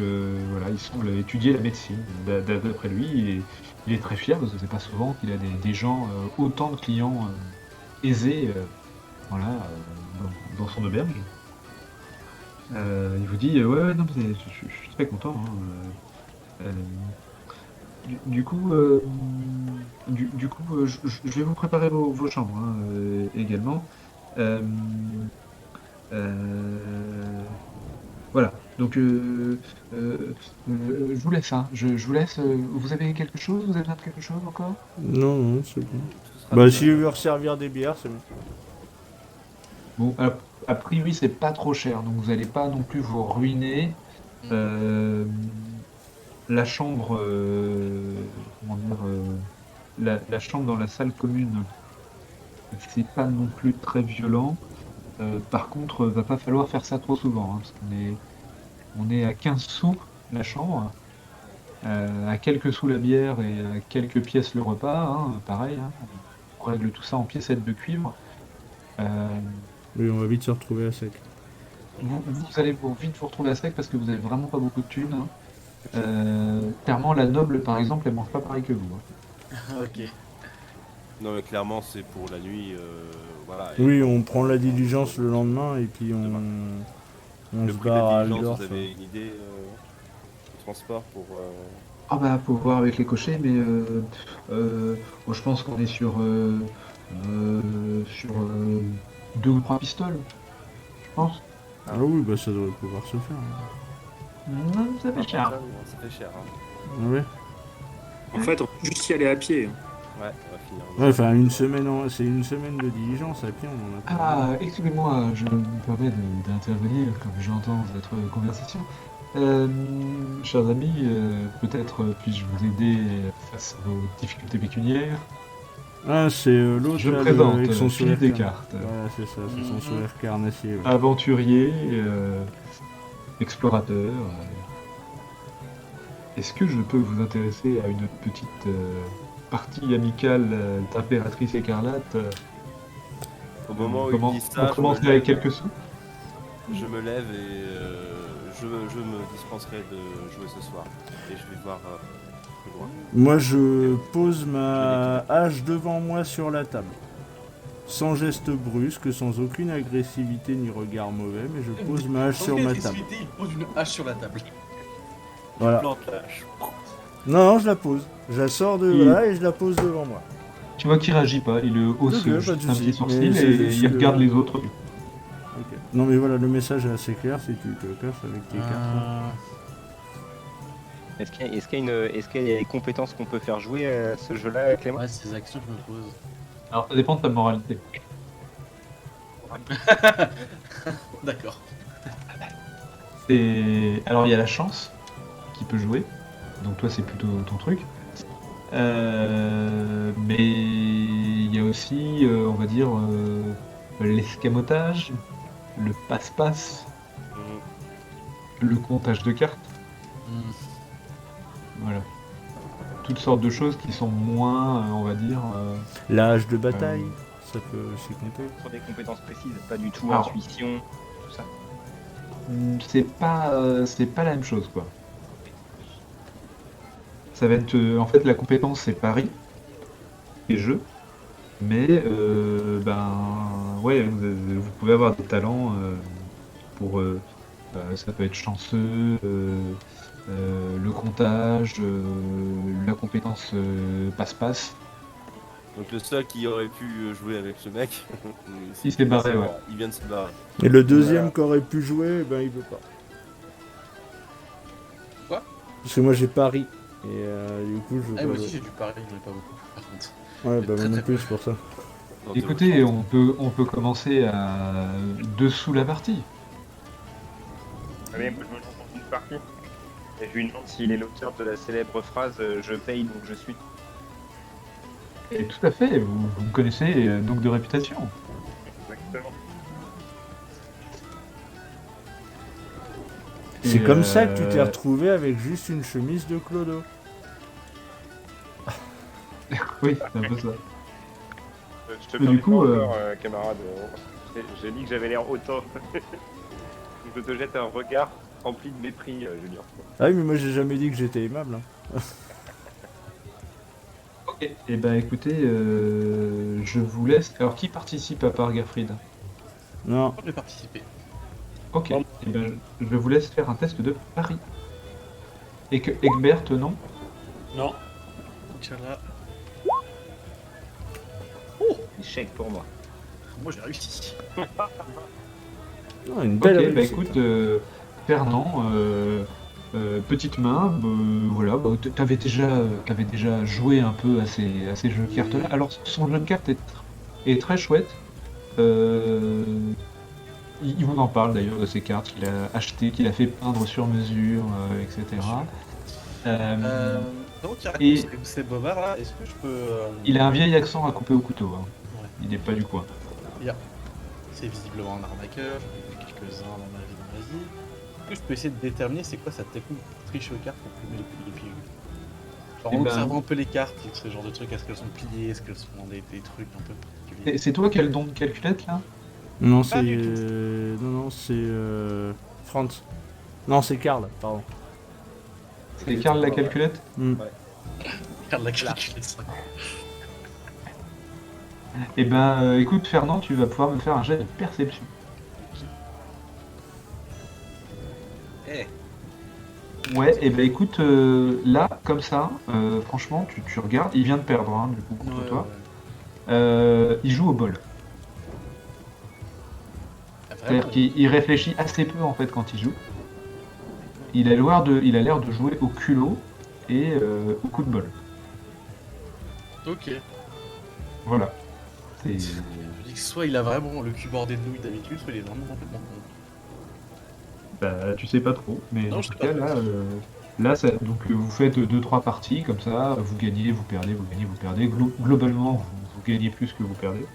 voilà, il semble étudier la médecine. D'après lui, il est très fier parce que c'est pas souvent qu'il a des gens, autant de clients aisés, voilà, dans son auberge. Il vous dit ouais, non, mais je suis très content, hein. Du coup, je vais vous préparer vos chambres, hein, également. Euh, voilà. Donc, je vous laisse, hein. Je vous laisse. Vous avez quelque chose? Vous avez besoin de quelque chose encore? Non, c'est bon. Ce sera Bah, bien. si je veux resservir des bières, c'est bon. Bon, a priori, c'est pas trop cher, donc vous n'allez pas non plus vous ruiner. La chambre, comment dire, la chambre dans la salle commune, c'est pas non plus très violent. Par contre, va pas falloir faire ça trop souvent, hein, parce qu'on est à 15 sous la chambre. À quelques sous la bière et à quelques pièces le repas, hein, pareil, hein, on règle tout ça en piécettes de cuivre. Oui, on va vite se retrouver à sec. Vous allez vite vous retrouver à sec parce que vous avez vraiment pas beaucoup de thunes, hein. Clairement, la noble, par exemple, elle mange pas pareil que vous, hein. Ok. Non, mais clairement, c'est pour la nuit. Voilà. Et Oui, on prend la diligence le lendemain et puis on le se prix de barre la à diligence, Aldorf. vous avez une idée du transport pour. Ah bah, faut voir avec les cochers, mais bon, je pense qu'on est sur 2 ou 3 pistoles, je pense. Ah oui, bah ça devrait pouvoir se faire. Non, ça fait cher. Ça fait cher, hein. Ah ouais. En fait, on peut juste y aller à pied. Ouais, on va finir. Ouais, enfin c'est une semaine de diligence à pied, on en a pas. Ah, excusez-moi, je me permets d'intervenir comme j'entends votre conversation. Chers amis, peut-être puis-je vous aider face à vos difficultés pécuniaires. Ah, c'est l'autre Je là, présente avec son Philippe sourire Descartes, Voilà, c'est ça, c'est son sourire carnassier. Ouais. aventurier, explorateur. Est-ce que je peux vous intéresser à une petite partie amicale d'impératrice écarlate Au moment où Comment il dit on ça, commence avec quelques sous. je me lève et je me dispenserai de jouer ce soir. Et je vais voir plus loin. Moi, je pose ma hache devant moi sur la table. Sans geste brusque, sans aucune agressivité ni regard mauvais, mais je pose ma hache sur ma table. Il pose une hache sur la table. Voilà. Plante la hache. Non, je la pose. Je la sors de là et je la pose devant moi. Tu vois qu'il réagit pas, il hausse Ok, pas juste de un souci, petit sourcil mais c'est et juste il que- regarde les autres. Ok. Non mais voilà, le message est assez clair si tu te casses avec tes cartes. là. Est-ce qu'il y a des compétences qu'on peut faire jouer à ce jeu-là, Clément? Ouais, c'est ces actions que je me pose. Alors ça dépend de ta moralité. D'accord. Alors il y a la chance qui peut jouer, donc toi c'est plutôt ton truc. Mais il y a aussi, on va dire, l'escamotage, le passe-passe, le comptage de cartes, Hmm. voilà. Toutes sortes de choses qui sont moins, on va dire... La hache de bataille, ça peut aussi compter. Sur des compétences précises, pas du tout Alors. intuition, tout ça. c'est pas la même chose, quoi. Ça va être... en fait, la compétence, c'est pari et jeu. Mais, ouais, vous pouvez avoir des talents pour... ça peut être chanceux, le comptage, la compétence passe-passe. Donc le seul qui aurait pu jouer avec ce mec, Il s'est barré, ouais. Il vient de se barrer. Et le deuxième qui aurait pu jouer, ben il veut pas. Quoi? Parce que moi j'ai pari. Et du coup je veux Ah, pas moi aussi jouer. j'ai du pareil, mais pas beaucoup par contre. Ouais, bah moi Très, non très plus, peu. c'est pour ça. Donc, Écoutez, on peut commencer à dessous la partie. Allez, moi je me lance dans une partie. Et je lui demande s'il est l'auteur de la célèbre phrase je paye donc je suis. Et tout à fait, vous me connaissez donc de réputation. Exactement. C'est Et, comme ça que tu t'es retrouvé avec juste une chemise de Clodo. Oui, c'est un peu ça. Je te Mais du permets coup, pas encore, camarade. J'ai dit que j'avais l'air autant. Je te jette un regard rempli de mépris, Julien. Ah oui, mais moi j'ai jamais dit que j'étais aimable. Hein. Ok. Et ben écoutez, je vous laisse. Alors qui participe à part Gerfried? Non. Je vais participer. Ok. Et ben je vous laisse faire un test de pari. Et que Egbert, non? Non. Inch'Allah. Échec pour moi. Moi j'ai réussi. Non, une Ok, belle bah réussite. écoute, Fernand, petite main, voilà, t'avais déjà joué un peu à ces jeux de cartes-là. Alors son jeu de cartes est très chouette. Il vous en parle d'ailleurs de ces cartes qu'il a achetées, qu'il a fait peindre sur mesure, etc. Donc Et- c'est Bobard là, est-ce que je peux. Il a un vieil accent à couper au couteau, hein. Ouais. Il n'est pas du coin. C'est visiblement un arnaqueur, j'en ai vu quelques-uns dans ma vie dans l'Asie. que je peux essayer de déterminer c'est quoi sa technique pour tricher aux cartes pour plumer les pieds. Genre Eh en ben- observant un peu les cartes, ce genre de trucs, est-ce qu'elles sont pliées, est-ce qu'elles sont dans des trucs un peu particuliers. C'est toi qui as le don de calculette là? Non, Pas c'est. du tout. Non, c'est. Franz. Non, c'est Karl, pardon. C'est Karl la calculette? Hmm. Regarde la calculette 5. Eh ben, écoute, Fernand, tu vas pouvoir me faire un jet de perception. Ouais, et ben écoute, là, comme ça, franchement, tu regardes, il vient de perdre, hein, du coup, contre toi. Il joue au bol. C'est-à-dire qu'il réfléchit assez peu, en fait, quand il joue. Il a l'air de jouer au culot et au coup de bol. Ok. Voilà. C'est... Je dis que soit il a vraiment le cul bordé de nouilles d'habitude, soit il est vraiment complètement con. Bah, tu sais pas trop, mais Non, en je tout sais cas, pas. là donc vous faites 2-3 parties, comme ça, vous gagnez, vous perdez, vous gagnez, vous perdez. Globalement, vous gagnez plus que vous perdez.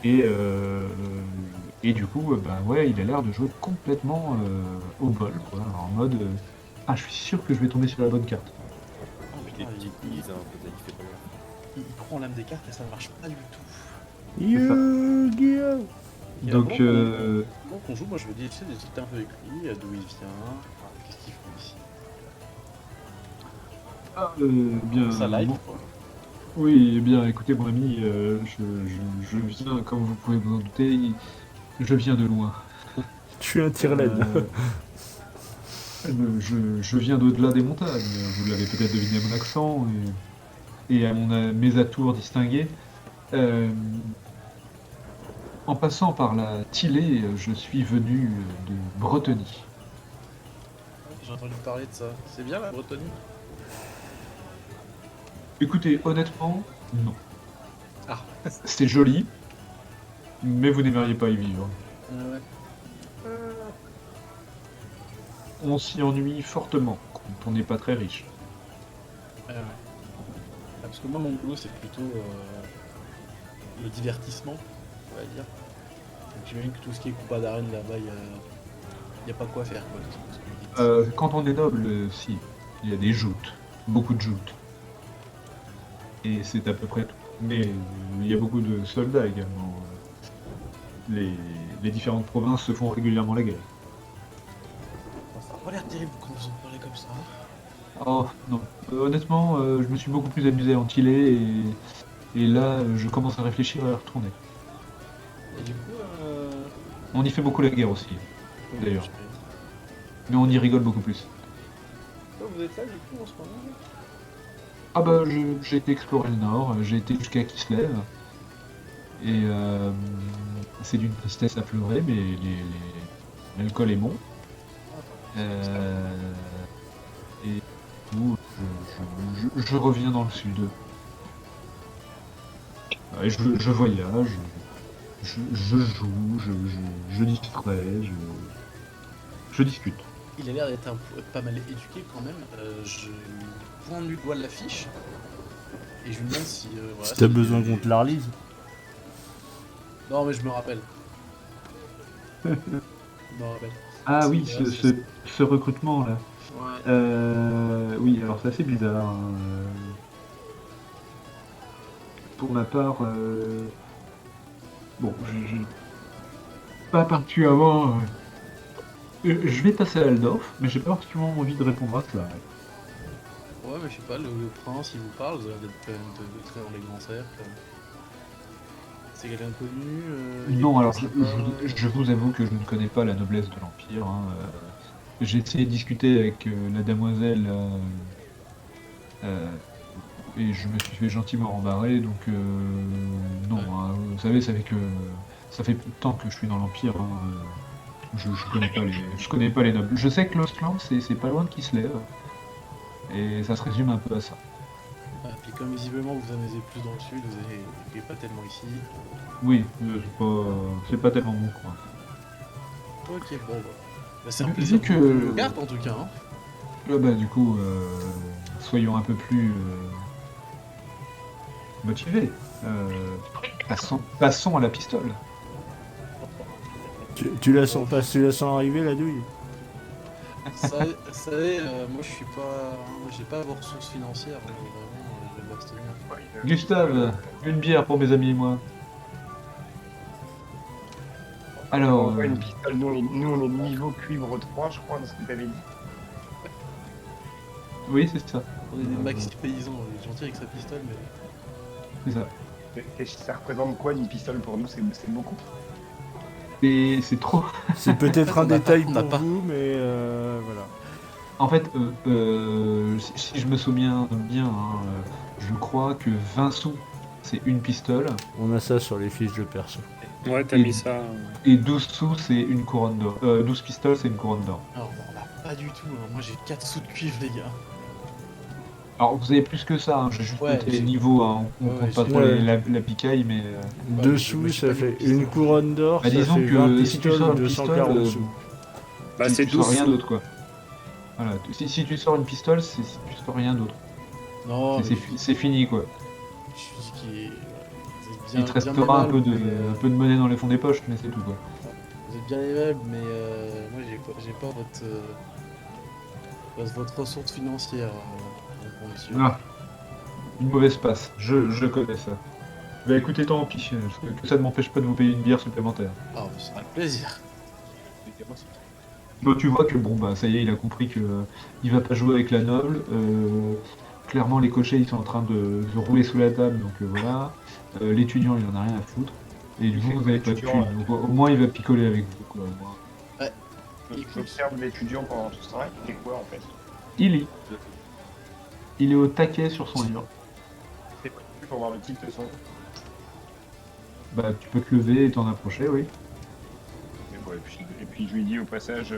Et du coup, bah ouais, il a l'air de jouer complètement au bol, quoi, en mode ah, je suis sûr que je vais tomber sur la bonne carte. Oh Des putain, petites mises, hein, peut-être qu'il fait pas gaffe. il prend l'âme des cartes et ça ne marche pas du tout. Yu-Gi-Oh! Et Donc, avant qu'on joue, moi je veux dire, essayer de discuter un peu avec lui, d'où il vient, qu'est-ce qu'il fait ici. bien. Ça live bon. quoi. Oui, eh bien, écoutez, mon ami, je viens, comme vous pouvez vous en douter, je viens de loin. Je suis un tire-laine. Je viens d'au-delà des montagnes. Vous l'avez peut-être deviné à mon accent et à mes atours distingués. En passant par la Tillée, je suis venu de Bretonnie. J'ai entendu parler de ça. C'est bien la Bretagne. Écoutez, honnêtement, non. Ah. C'est joli, mais vous n'aimeriez pas y vivre. Ouais. On s'y ennuie fortement quand on n'est pas très riche. Ouais. Parce que moi mon boulot c'est plutôt le divertissement, on va dire. Donc j'imagine que tout ce qui est coupa d'arène là-bas, y a pas quoi faire quoi. Tout ce que vous dites. Quand on est noble, si, il y a des joutes, beaucoup de joutes. Et c'est à peu près tout. Mais il y a beaucoup de soldats également. Les différentes provinces se font régulièrement la guerre. Ça a pas l'air terrible quand vous en parlez comme ça. Oh non, honnêtement, je me suis beaucoup plus amusé à Antilles et là, je commence à réfléchir à y retourner. Et du coup, On y fait beaucoup la guerre aussi, d'ailleurs. Mais on y rigole beaucoup plus. Vous êtes là du coup en ce moment là. Ah bah, j'ai été explorer le nord, j'ai été jusqu'à Kislev. Et c'est d'une tristesse à pleurer, mais l'alcool est bon. Et du coup, je reviens dans le sud. Et je voyage, je joue, je distrais, je discute. Il a l'air d'être pas mal éduqué quand même. Je pointe du doigt l'affiche et je lui demande si. Voilà, Si t'as si- besoin qu'on te la relise. Non, mais je me rappelle. Je me rappelle. Ah oui, C'est- ce recrutement-là. Ouais. Oui, alors c'est assez bizarre. Hein. Pour ma part, bon, pas particulièrement. Je vais passer à Aldorf, mais j'ai pas particulièrement envie de répondre à cela. Ouais, mais je sais pas, le prince il vous parle, vous avez d'être quand même de très dans les grands cercles. C'est quelqu'un de connu il est Non, alors sympa, je vous avoue que je ne connais pas la noblesse de l'Empire. Hein. J'ai essayé de discuter avec la damoiselle et je me suis fait gentiment rembarrer, donc non. Ouais. Hein, vous savez, ça fait peu de temps que je suis dans l'Empire. Hein, je connais pas les nobles. Je sais que l'Ostland, c'est pas loin de Kislev. Et ça se résume un peu à ça. Ouais, puis comme visiblement vous en avez plus dans le sud, vous n'êtes pas tellement ici. Oui, c'est pas tellement mon coin. Ok, bon, bah, c'est un Vu plaisir que- de vous garde en tout cas. Hein. Bah, du coup, soyons un peu plus motivés. Passons à la pistole. Tu la sens pas, tu la sens arriver la douille? Vous savez, moi je suis pas. Moi j'ai pas vos ressources financières, donc vraiment je vais m'abstenir. Gustave, une bière pour mes amis et moi. Alors, On voit une pistole, nous on est niveau cuivre 3, je crois, dans ce que tu avais dit. oui, c'est ça. On est des maxi paysans, on est gentil avec sa pistole, mais. C'est ça. Et ça représente quoi une pistole pour nous? C'est beaucoup. Et c'est trop. C'est peut-être En un fait, on a détail pas- on a pour pas. vous, mais voilà. En fait, si je me souviens bien, hein, je crois que 20 sous, c'est une pistole, On a ça sur les fiches de perso. Ouais, t'as Et- mis ça. et 12 sous, c'est une couronne d'or. 12 pistoles, c'est une couronne d'or. Alors, on a pas du tout, hein. Moi j'ai 4 sous de cuivre, les gars. Alors, vous avez plus que ça, hein, j'ai juste Ouais, noté les j'ai- niveaux, hein, on Ouais, compte pas j'ai- trop Ouais. la picaille, mais... Dessous, moi, j'ai ça pas mis fait de pistolet. une couronne d'or, Bah, ça disons fait que 20 si tu pistoles, sors une 240 pistole, sous. Bah, si c'est tu sors 12 rien sous. d'autre, quoi. Voilà, si tu sors une pistole, si tu sors rien d'autre. Non, C'est- c'est fini, quoi. je suis dit qu'il est. Vous êtes Il bien, te bien restera un aimable, peu, mais, un peu de monnaie dans les fonds des poches, mais c'est tout, quoi. Vous êtes bien aimable, mais moi j'ai pas votre ressource financière, mon monsieur. Ah, une mauvaise passe, je connais ça. Bah écoutez, tant pis, que ça ne m'empêche pas de vous payer une bière supplémentaire. Ah, ce sera avec plaisir. Bon, tu vois que bon, bah ça y est, il a compris que il va pas jouer avec la noble. Clairement, les cochers, ils sont en train de rouler sous la table, donc voilà. L'étudiant, il en a rien à foutre. Et du coup, vous avez pas de L'étudiant, thune, donc au moins il va picoler avec vous, quoi. au moins. J'observe l'étudiant pendant tout ce temps-là, il fait quoi en fait? Il est au taquet sur son livre. C'est prévu pour voir le titre de son. Bah, tu peux te lever et t'en approcher, oui. Mais bon, et puis je lui dis au passage,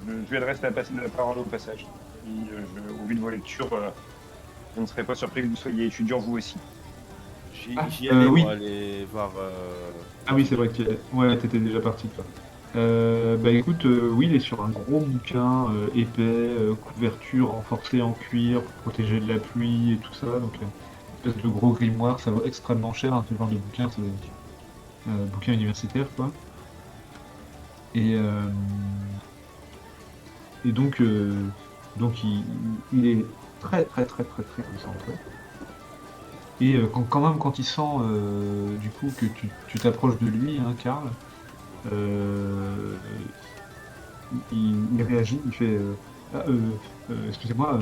je lui adresse la parole au passage. Au vu de vos lectures, je ne serais pas surpris que vous soyez étudiant vous aussi. J'y allais, oui. moi, aller voir. Ah oui, c'est vrai que ouais, t'étais déjà parti, toi. Bah écoute, oui, il est sur un gros bouquin épais, couverture renforcée en cuir pour protéger de la pluie et tout ça. Donc, une espèce de gros grimoire, ça vaut extrêmement cher, hein, ce genre de bouquin, c'est bouquin universitaire, quoi. Et donc, il est très concentré. Et quand même, quand il sent du coup que tu t'approches de lui, hein, Karl, il réagit, il fait Ah, excusez-moi,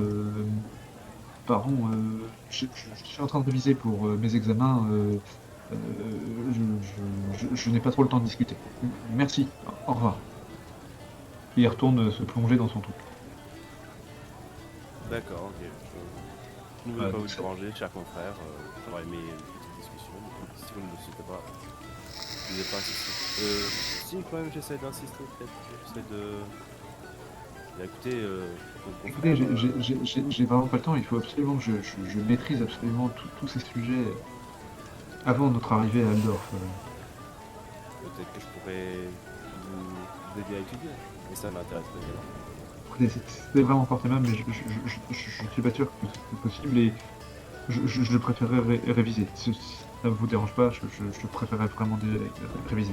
pardon, je suis en train de réviser pour mes examens, je n'ai pas trop le temps de discuter. Merci, au revoir. Et il retourne se plonger dans son truc. D'accord, ok. Je ne veux Ah, pas donc vous déranger, cher confrère. J'aurais aimé une petite discussion. Mais si vous ne le souhaitez pas, je ne vais pas insister. Si, quand même, j'essaie d'insister, peut-être. J'essaie de. Bah, écoutez, mon Écoutez, confrère, j'ai vraiment pas le temps, il faut absolument que je maîtrise absolument tous ces sujets avant notre arrivée à Aldorf. peut-être que je pourrais vous aider à étudier. Et ça m'intéresse également. Écoutez, c'est vraiment fort aimable, mais je suis pas sûr que c'est possible et je préférerais réviser. Si ça ne vous dérange pas, je préférerais vraiment réviser.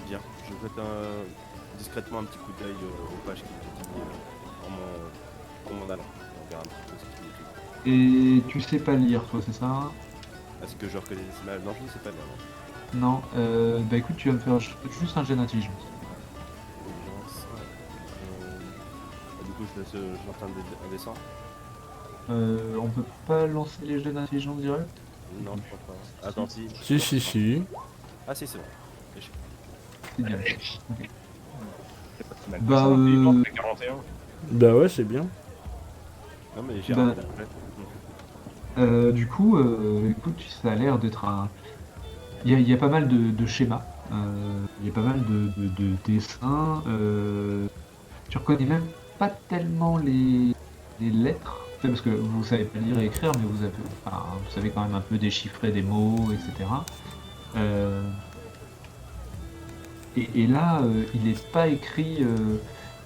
Bien, je jette discrètement un petit coup d'œil aux pages qui étudient en mon allant. On verra un petit peu ce qu'il étudie. Et tu sais pas lire, toi, c'est ça? Est-ce que je reconnais les images? Non, je ne sais pas lire. Non, bah écoute, tu vas me faire juste un jet d'intelligence. Intelligence. Du coup, je lance un dessin. On peut pas lancer les jets d'intelligence direct? Non, je crois pas. Attends, si. Si. Ah, si, c'est bon. C'est bien. C'est pas si mal. Bah, Ça, intelligence, c'est 41. Bah ouais, c'est bien. Non, mais j'ai Bah, rien fait. Du coup, écoute, ça a l'air d'être un. Il y a pas mal de schémas, il y a pas mal de dessins. Tu reconnais même pas tellement les lettres, tu sais, parce que vous savez pas lire et écrire, mais vous savez quand même un peu déchiffrer des mots, etc. Et là, il n'est pas écrit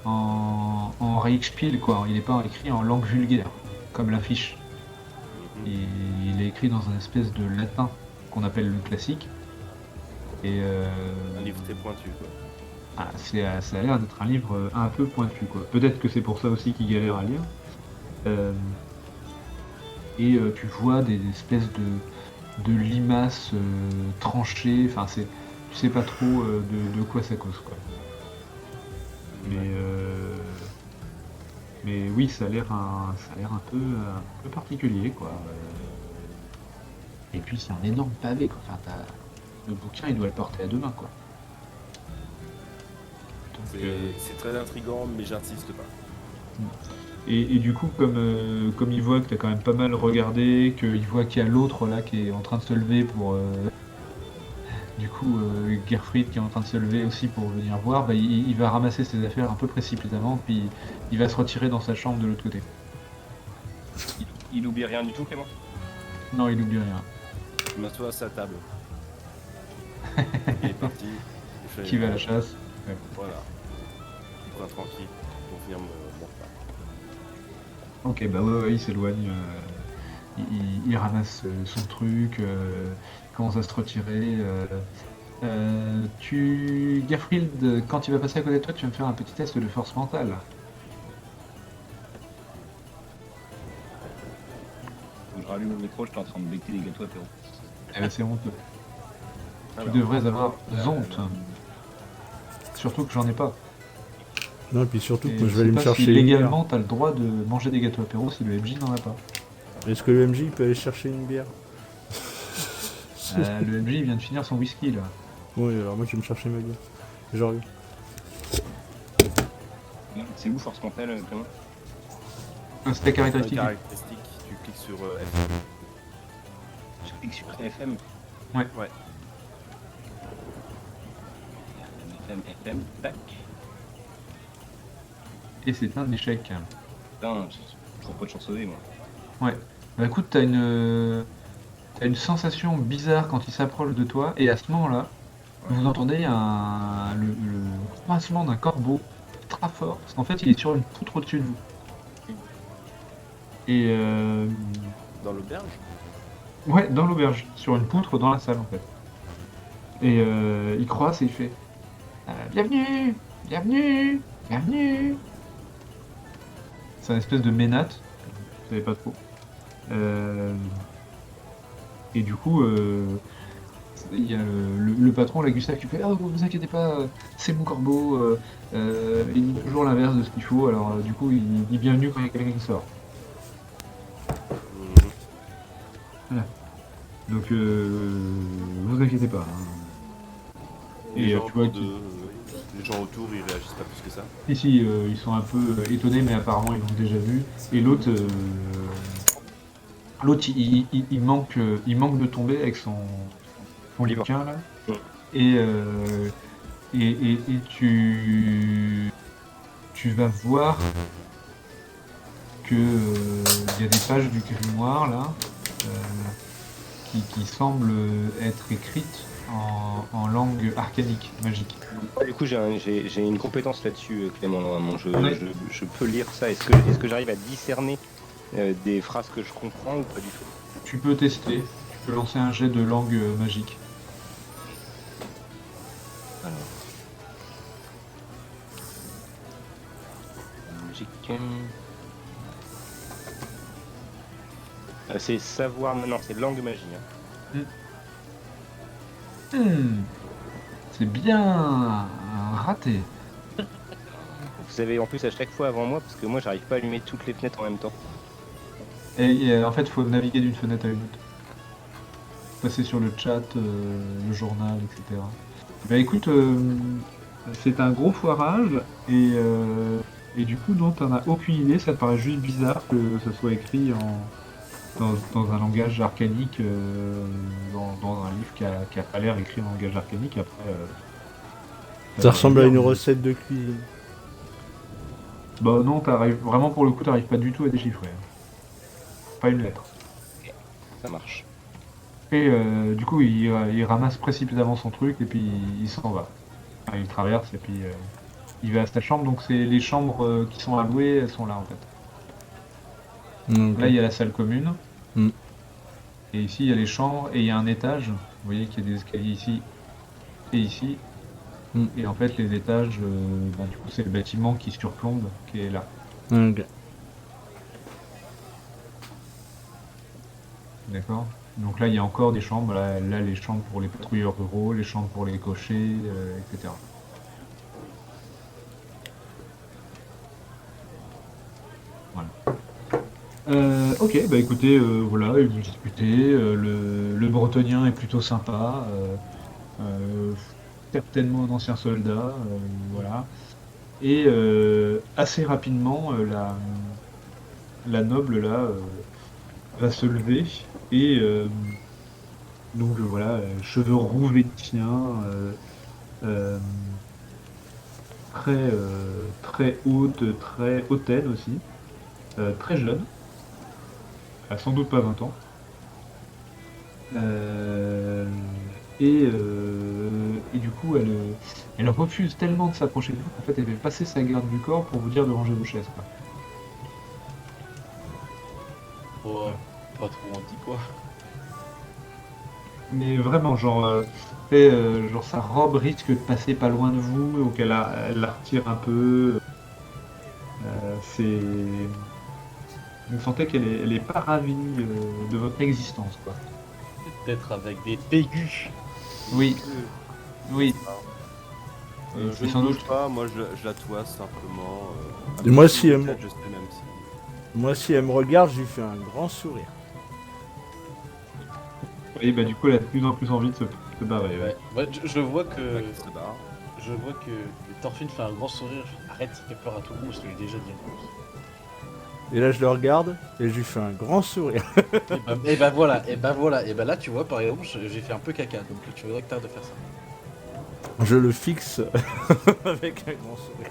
en Reichspiel, quoi. Il n'est pas écrit en langue vulgaire, comme l'affiche. Il est écrit dans un espèce de latin qu'on appelle le classique. Et Un livre très pointu, quoi. ça a l'air d'être un livre un peu pointu, quoi. Peut-être que c'est pour ça aussi qu'il galère à lire. Et tu vois des espèces de limaces tranchées, enfin tu sais pas trop de quoi ça cause, quoi. Mais oui, ça a l'air un peu particulier, quoi. Et puis c'est un énorme pavé, quoi. Enfin, le bouquin, il doit le porter à deux mains, quoi. Donc, C'est très intriguant, mais j'insiste pas. et du coup, comme il voit que t'as quand même pas mal regardé, qu'il voit qu'il y a l'autre là qui est en train de se lever pour... du coup, Gerfried qui est en train de se lever aussi pour venir voir, bah, il va ramasser ses affaires un peu précipitamment, puis il va se retirer dans sa chambre de l'autre côté. Il oublie rien du tout, Clément? Non, il oublie rien. Je m'assois à sa table. Il est parti. Je fais- Qui va à la chasse. Voilà. Il prend tranquille pour venir me repas. Ok, bah ouais, il s'éloigne. Il ramasse son truc, commence à se retirer. Gerfried, quand il va passer à côté de toi, tu vas me faire un petit test de force mentale. Je rallume le micro, je suis en train de becter des gâteaux apéro. Eh ben, c'est honteux. Alors, Tu devrais avoir honte. Surtout que j'en ai pas. Non, et puis surtout Et que je je vais aller sais me pas chercher si une bière. légalement t'as le droit de manger des gâteaux apéro si le MJ n'en a pas. Est-ce que le MJ peut aller chercher une bière? Le MJ vient de finir son whisky là. Oui, alors moi je vais me chercher ma bière. Je reviens. C'est où force mentale, Clément? C'était caractéristique. caractéristique, tu cliques sur F. Je clique sur FM. Ouais. Ouais. FM, tac. Et c'est un échec. Putain, je trouve pas de chance sauver, moi. Ouais. Bah écoute, t'as une sensation bizarre quand il s'approche de toi, et à ce moment-là, vous entendez le croissement d'un corbeau très fort, parce qu'en fait il est sur une poutre au-dessus de vous. Et Dans l'auberge. ouais, dans l'auberge, sur une poutre dans la salle en fait. Et il croise et il fait bienvenue, bienvenue, bienvenue. C'est une espèce de ménate, vous savez pas trop. Et du coup, il y a le patron, la Gustave, qui fait ah, vous vous inquiétez pas, c'est mon corbeau, il dit toujours l'inverse de ce qu'il faut, alors du coup, il dit bienvenue quand il y a quelqu'un qui sort. Donc, vous inquiétez pas. Hein. Les Et gens tu vois autour les gens autour, ils réagissent pas plus que ça. ici, ils sont un peu étonnés, mais apparemment ils l'ont déjà vu. Et l'autre, il manque de tomber avec son livre. bouquin là. Ouais. Et tu vas voir que il y a des pages du grimoire là qui semblent être écrites en langue arcanique, magique. Du coup, j'ai une compétence là-dessus, Clément. Normalement, Ouais. je peux lire ça. Est-ce que j'arrive à discerner des phrases que je comprends ou pas du tout? Tu peux tester, tu peux lancer un jet de langue magique. Alors. Magique. C'est savoir. Non, c'est langue magie. Hein. C'est bien raté. Vous avez en plus à chaque fois avant moi, parce que moi, j'arrive pas à allumer toutes les fenêtres en même temps. Et en fait, il faut naviguer d'une fenêtre à une autre. Passer sur le chat, le journal, etc. Bah écoute, c'est un gros foirage et du coup, donc, t'en as aucune idée. Ça te paraît juste bizarre que ça soit écrit dans un langage arcanique, dans un livre qui a pas l'air écrit en langage arcanique. Après, Ça ressemble à une recette de cuisine. Bah non, vraiment pour le coup, t'arrives pas du tout à déchiffrer. Pas une lettre. Ça marche. Et du coup, il ramasse précipitamment son truc et puis il s'en va. Enfin, il traverse et puis il va à sa chambre. Donc c'est les chambres qui sont allouées, elles sont là en fait. Ok. Là, il y a la salle commune. Mm. Et ici, il y a les chambres et il y a un étage. Vous voyez qu'il y a des escaliers ici et ici. Et en fait, les étages, du coup, c'est le bâtiment qui surplombe qui est là. Ok. D'accord? Donc là, il y a encore des chambres. Là, les chambres pour les patrouilleurs ruraux, les chambres pour les cochers, etc. Voilà. Ok, bah écoutez, voilà, ils vont discuter. Le bretonien est plutôt sympa. Certainement un ancien soldat. Voilà. Et assez rapidement, la noble là va se lever et donc voilà, cheveux roux vénitiens, euh, très haute, très hautaine aussi, très jeune, elle a sans doute pas 20 ans. Euh, et du coup, elle refuse tellement de s'approcher de vous qu'en fait, elle fait passer sa garde du corps pour vous dire de ranger vos chaises, quoi. Oh, pas trop anti quoi. Mais vraiment, genre sa robe risque de passer pas loin de vous, donc elle la retire un peu. C'est. Vous sentez elle est pas ravie de votre existence, quoi. Peut-être avec des pégus. Oui, oui. Je Et ne sans bouge doute. pas, moi je la toise simplement. Et moi, avec si une elle tête, je sais même si. Moi, si elle me regarde, je lui fais un grand sourire. Oui, bah du coup, elle a de plus en plus envie de se barrer. Ouais. Ouais, je vois que. Qui se barre. Je vois que Thorfinn fait un grand sourire. Arrête, il fait peur à tout le monde, je te l'ai déjà dit. Et là, je le regarde et je lui fais un grand sourire. Et bah voilà, et bah là tu vois par exemple j'ai fait un peu caca, donc tu voudrais que t'arrêtes de faire ça. Je le fixe avec un grand sourire.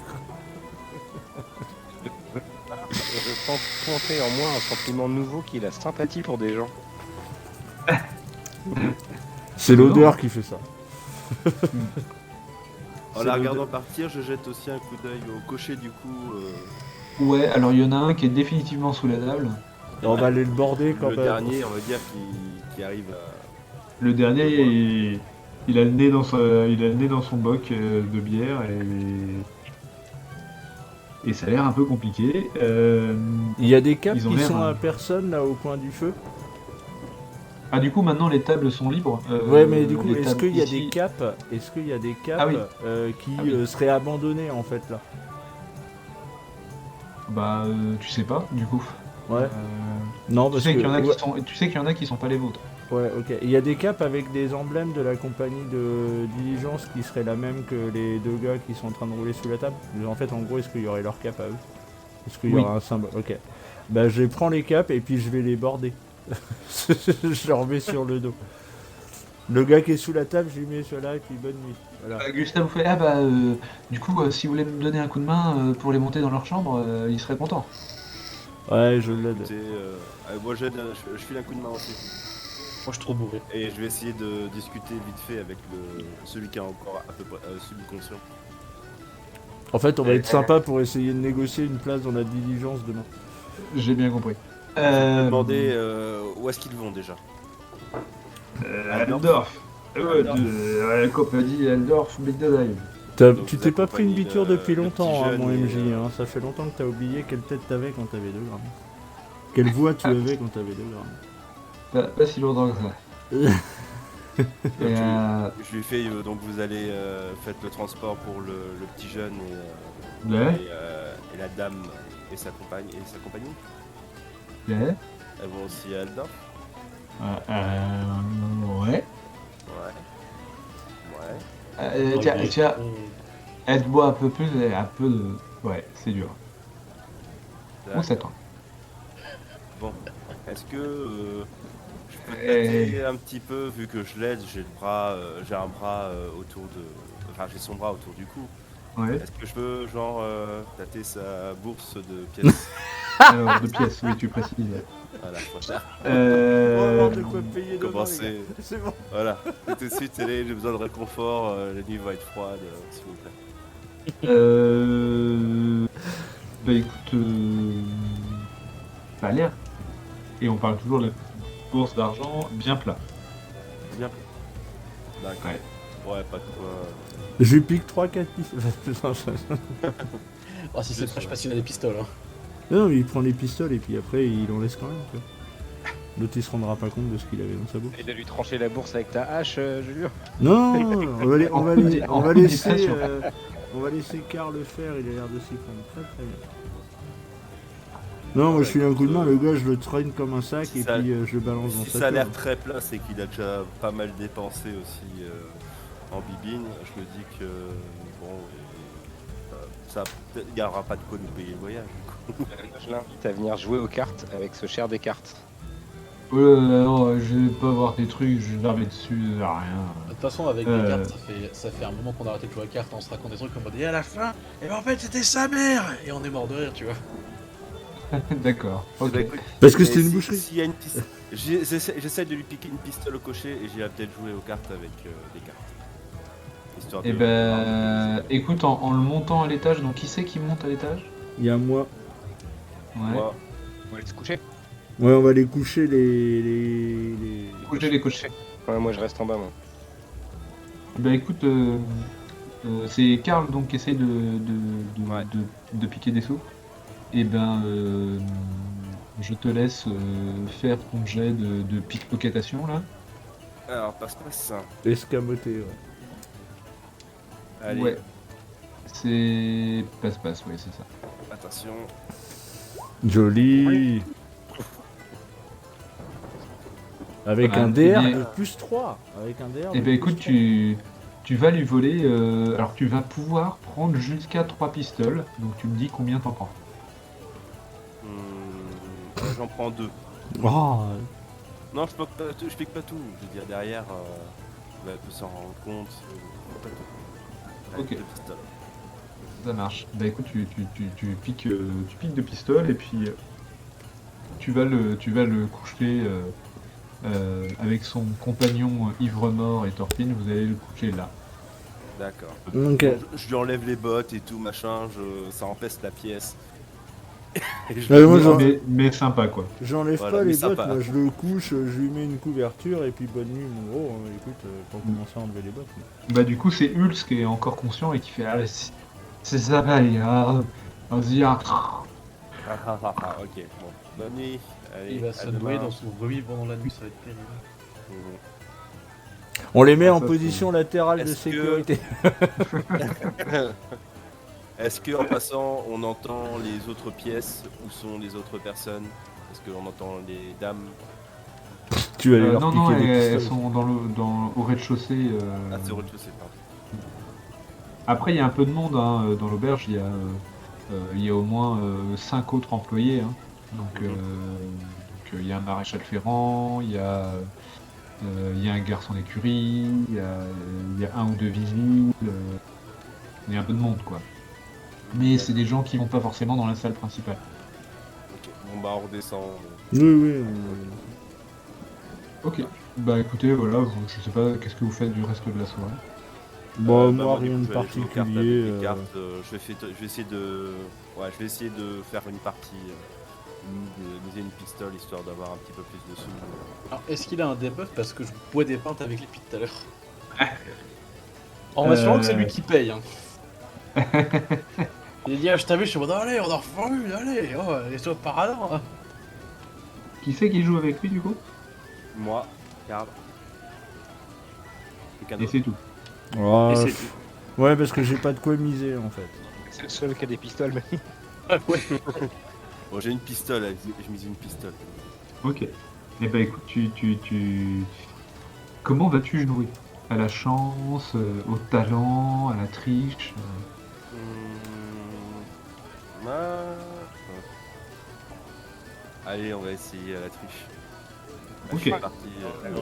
Je sens monter en moi un sentiment nouveau qui est la sympathie pour des gens. C'est l'odeur qui fait ça. En la regardant partir, je jette aussi un coup d'œil au cocher du coup. Ouais, alors il y en a un qui est définitivement sous la table. Et on va aller le border quand Le même. dernier, on va dire, qui arrive à. Le dernier, il a le nez dans son boc de bière et ça a l'air un peu compliqué. Il y a des capes Ils ont qui l'air, sont à personne là au coin du feu. Ah, du coup, maintenant les tables sont libres. Ouais, mais du coup, les est-ce tables qu'il y a ici- des capes Est-ce qu'il y a des capes Ah oui. qui Ah oui. seraient abandonnées en fait là? Bah, tu sais pas, du coup. Ouais. Euh, Non, tu parce sais que qu'il y en a ouais, tu sais qu'il y en a qui sont pas les vôtres. ouais, ok. Il y a des capes avec des emblèmes de la compagnie de diligence qui seraient la même que les deux gars qui sont en train de rouler sous la table. En fait, en gros, est-ce qu'il y aurait leur cape à eux? Est-ce qu'il y Oui. aura un symbole? Ok. Bah, je prends les capes et puis je vais les border. Je leur mets sur le dos. Le gars qui est sous la table, je lui mets cela et puis bonne nuit. Voilà. Gustave vous fait du coup, si vous voulez me donner un coup de main pour les monter dans leur chambre, il serait content. Ouais, je l'aide. Moi j'aide, je file un coup de main aussi. Moi je suis trop bourré. Et je vais essayer de discuter vite fait avec celui qui est encore à peu près subconscient. En fait, on va être sympa pour essayer de négocier une place dans la diligence demain. J'ai bien compris. Je vais demander où est-ce qu'ils vont déjà. Eldorf. La compagnie Eldorf Bigdadive. Donc, Tu vous t'es pas pris une accompagnez biture le depuis petit longtemps, hein, jeune mon et, MJ. Hein. Ça fait longtemps que t'as oublié quelle tête t'avais quand t'avais 2 grammes. Quelle voix tu avais quand t'avais 2 grammes. Pas si longtemps que ça. Et, Je lui fais donc vous allez faites le transport pour le petit jeune ouais, et la dame et sa compagne et sa compagnie. ouais, Elles vont aussi à Eldorf. ouais. Ouais. Tiens, aide-moi un peu plus, un peu de... Ouais, c'est dur. Ou D'accord. 7 ans. Bon, est-ce que je peux Eh. tâter un petit peu vu que je l'aide, j'ai un bras autour de, enfin j'ai son bras autour du cou. Ouais. Est-ce que je peux genre tâter sa bourse de pièces? Alors, de pièces, oui, tu précises. Voilà, voilà. On va avoir de quoi payer demain, les Commencer. gars. C'est bon. Voilà, tout de suite, allez, j'ai besoin de réconfort, la nuit va être froide, s'il vous plaît. Bah écoute, ça a l'air. Et on parle toujours de la bourse d'argent bien plat. Bien. D'accord. Ouais. Ouais, pas de quoi. Je lui pique 3-4 pistolets. Ah, si c'est pas, je sais pas s'il a des pistoles. Hein. Non, mais il prend les pistoles et puis après il en laisse quand même. Tu vois. L'autre il se rendra pas compte de ce qu'il avait dans sa bouche. Et de lui trancher la bourse avec ta hache, Julien. Non, on va laisser communication. on va laisser Karl le faire, il a l'air de s'y prendre très très bien. Non, moi je suis un coup de main, le gars je le traîne comme un sac Si et ça- puis je le balance dans Si sa ça a l'air queue. très plat, c'est qu'il a déjà pas mal dépensé aussi en bibine. Je me dis que bon, ça il n'y aura pas de quoi nous payer le voyage. Je l'invite à venir jouer aux cartes avec ce cher des cartes. Oh là là, non, je vais pas avoir des trucs, je vais remettre dessus, rien. De toute façon, avec des cartes, ça fait un moment qu'on a arrêté de jouer à cartes, on se raconte des trucs comme et à la fin, et ben en fait c'était sa mère et on est mort de rire, tu vois. D'accord, ok. Bah, écoute, Parce que mais c'était une si- boucherie. s'il y a une piste, j'essaie de lui piquer une pistole au cocher et j'irai peut-être jouer aux cartes avec des cartes. Histoire Et de- ben, écoute, en le montant à l'étage, donc qui c'est qui monte à l'étage? Il y a moi. Ouais. Moi, On va aller se coucher. Ouais, on va aller coucher les... Coucher les cochers. Ouais, moi je reste en bas, moi. Bah écoute, c'est Karl donc qui essaye Ouais. de piquer des sous. Et ben, je te laisse faire ton jet de pickpocketation là. alors passe-passe. escamotés, ouais. Allez, Ouais. C'est passe-passe, ouais, c'est ça. attention. Joli. Avec Ah, un eh DR bien- de plus 3. Avec un DR Et de ben plus écoute, 3. tu vas lui voler. Alors tu vas pouvoir prendre jusqu'à 3 pistoles. Donc tu me dis combien t'en prends. J'en prends 2. Oh, Non, je pique pas tout. Je veux dire, derrière, elle peut s'en rendre compte. Pas tout. Avec Ok. 2 pistoles. Ça marche. Bah écoute, tu piques 2 pistoles et puis tu vas le coucher avec son compagnon ivre-mort et Torpine. Vous allez le coucher là. D'accord. ok. Je lui enlève les bottes et tout, machin, ça empeste la pièce. Et je Ouais, moi, le- j'en- Mais sympa quoi. J'enlève Voilà, pas mais les bottes, sympa. moi je le couche, je lui mets une couverture et puis bonne nuit mon gros. Écoute, pour commencer à enlever les bottes. mais- Bah du coup c'est Hulz qui est encore conscient et qui fait ah, c'est ça va les gars. Vas-y. ok, bon. Bonne nuit. Allez, Il va à se demain. noyer dans son vomi pendant la nuit, ça va être terrible. On les met Ah, en ça, position latérale de Est-ce que- sécurité. Est-ce que en passant, on entend les autres pièces? Où sont les autres personnes? Est-ce qu'on entend les dames? Tu vas aller leur Non, piquer non, des elles pistoles. sont au rez-de-chaussée. Ah, c'est au rez-de-chaussée, pardon. Après, il y a un peu de monde hein, dans l'auberge. Il y a au moins 5 autres employés. Hein. Donc, il y a un maréchal ferrant, il y a un garçon d'écurie, il y a un ou deux vigiles. Il y a un peu de monde, quoi. Mais c'est des gens qui vont pas forcément dans la salle principale. Ok, bon bah on redescend. Oui, oui. Ok. Bah écoutez, voilà, je sais pas, qu'est-ce que vous faites du reste de la soirée? Bon, Bah, moi du rien coup, de je vais aller jouer aux cartes avec particulier. les cartes, je vais essayer de faire une partie, miser une pistole histoire d'avoir un petit peu plus de sous. Alors, est-ce qu'il a un debuff parce que je bois des pintes avec les pieds tout à l'heure? En m'assurant que c'est lui qui paye. Hein. Il a dit, ah, je t'avais, je suis en mode, allez, on en refait une, allez, oh, laisse-toi paradis. Hein. Qui c'est qui joue avec lui, du coup? Moi, Karl. Quelqu'un Et d'autre. c'est tout. Ouais, Et c'est tout. ouais, parce que j'ai pas de quoi miser en fait. C'est le seul qui a des pistoles, mais. Ah, ouais. Bon, j'ai une pistole, je mise une pistole. Ok. Eh ben écoute, comment vas-tu jouer? À la chance, au talent, à la triche Allez, on va essayer à la triche. Ok. Je suis parti,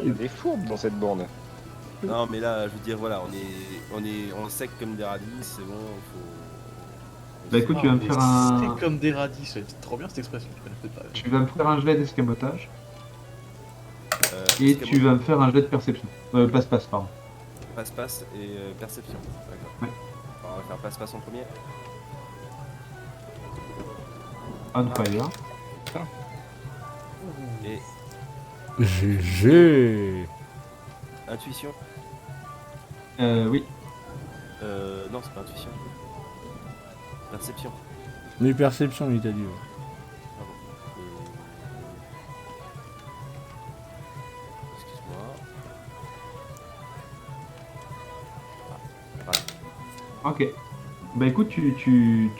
Il y a des fourbes dans cette bande. Non, mais là, je veux dire, voilà, on est sec comme des radis, c'est bon, faut. Bah écoute, tu vas me faire un... C'est comme des radis, c'est trop bien cette expression, je connais pas. Tu vas me faire un jet d'escamotage et escamotage, tu vas me faire un jet de perception. Passe-passe, pardon. Passe-passe et perception. D'accord. Ouais. Alors, on va faire passe-passe en premier. On fire. Et GG. intuition. Oui. Non, c'est pas intuition. Perception. Mais perception, il t'a dit. Ouais. Pardon. Excuse-moi. Ok. Bah écoute, tu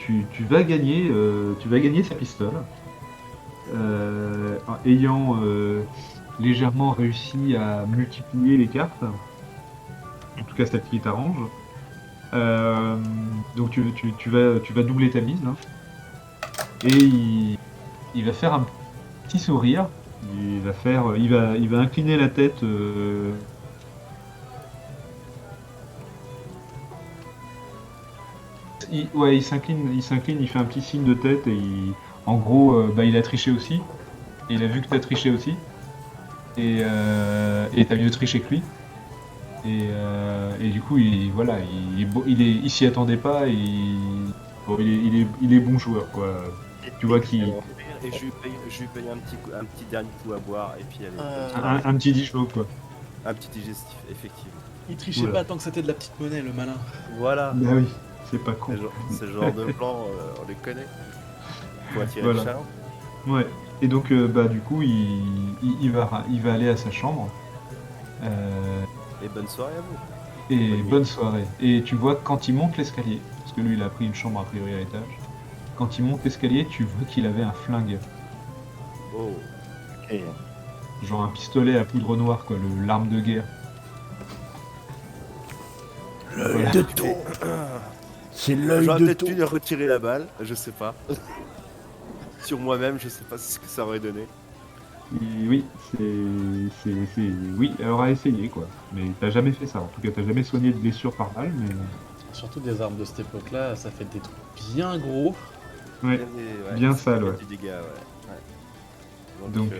vas gagner sa pistole. Ayant légèrement réussi à multiplier les cartes. En tout cas, celle qui t'arrange. Donc tu vas doubler ta mise. Hein. Et il va faire un petit sourire. Il va incliner la tête. Il s'incline, il fait un petit signe de tête et en gros, il a triché aussi. Et il a vu que t'as triché aussi. Et t'as mieux triché que lui. Et du coup, il s'y attendait pas. Il est bon joueur, quoi. Tu vois qu'il Et je lui paye un petit dernier coup à boire et puis allez, un petit Dijon, quoi. un petit digestif, effectivement. Il trichait Oula. pas tant que c'était de la petite monnaie, le malin. Voilà. Bah oui, c'est pas con. C'est le genre de plan, on les connaît. Pour attirer Voilà. le charme. Ouais. Et donc, du coup, il va aller à sa chambre. Et bonne soirée à vous. Et Bonne nuit. bonne soirée. Et tu vois, quand il monte l'escalier, parce que lui, il a pris une chambre a priori à l'étage, quand il monte l'escalier, tu vois qu'il avait un flingue. Oh. Ok. Genre un pistolet à poudre noire, quoi, l'arme de guerre. Voilà. De tout. C'est l'œil J'aurais de peut-être tout. dû retirer la balle, je sais pas. Sur moi-même, je sais pas ce que ça aurait donné. Et oui, oui, elle aura essayé, quoi. Mais t'as jamais fait ça. En tout cas, t'as jamais soigné de blessure par balle, mais... Surtout des armes de cette époque-là, ça fait des trucs bien gros. Ouais, Et, bien ça sale, fait ouais. du dégât, ouais. Donc,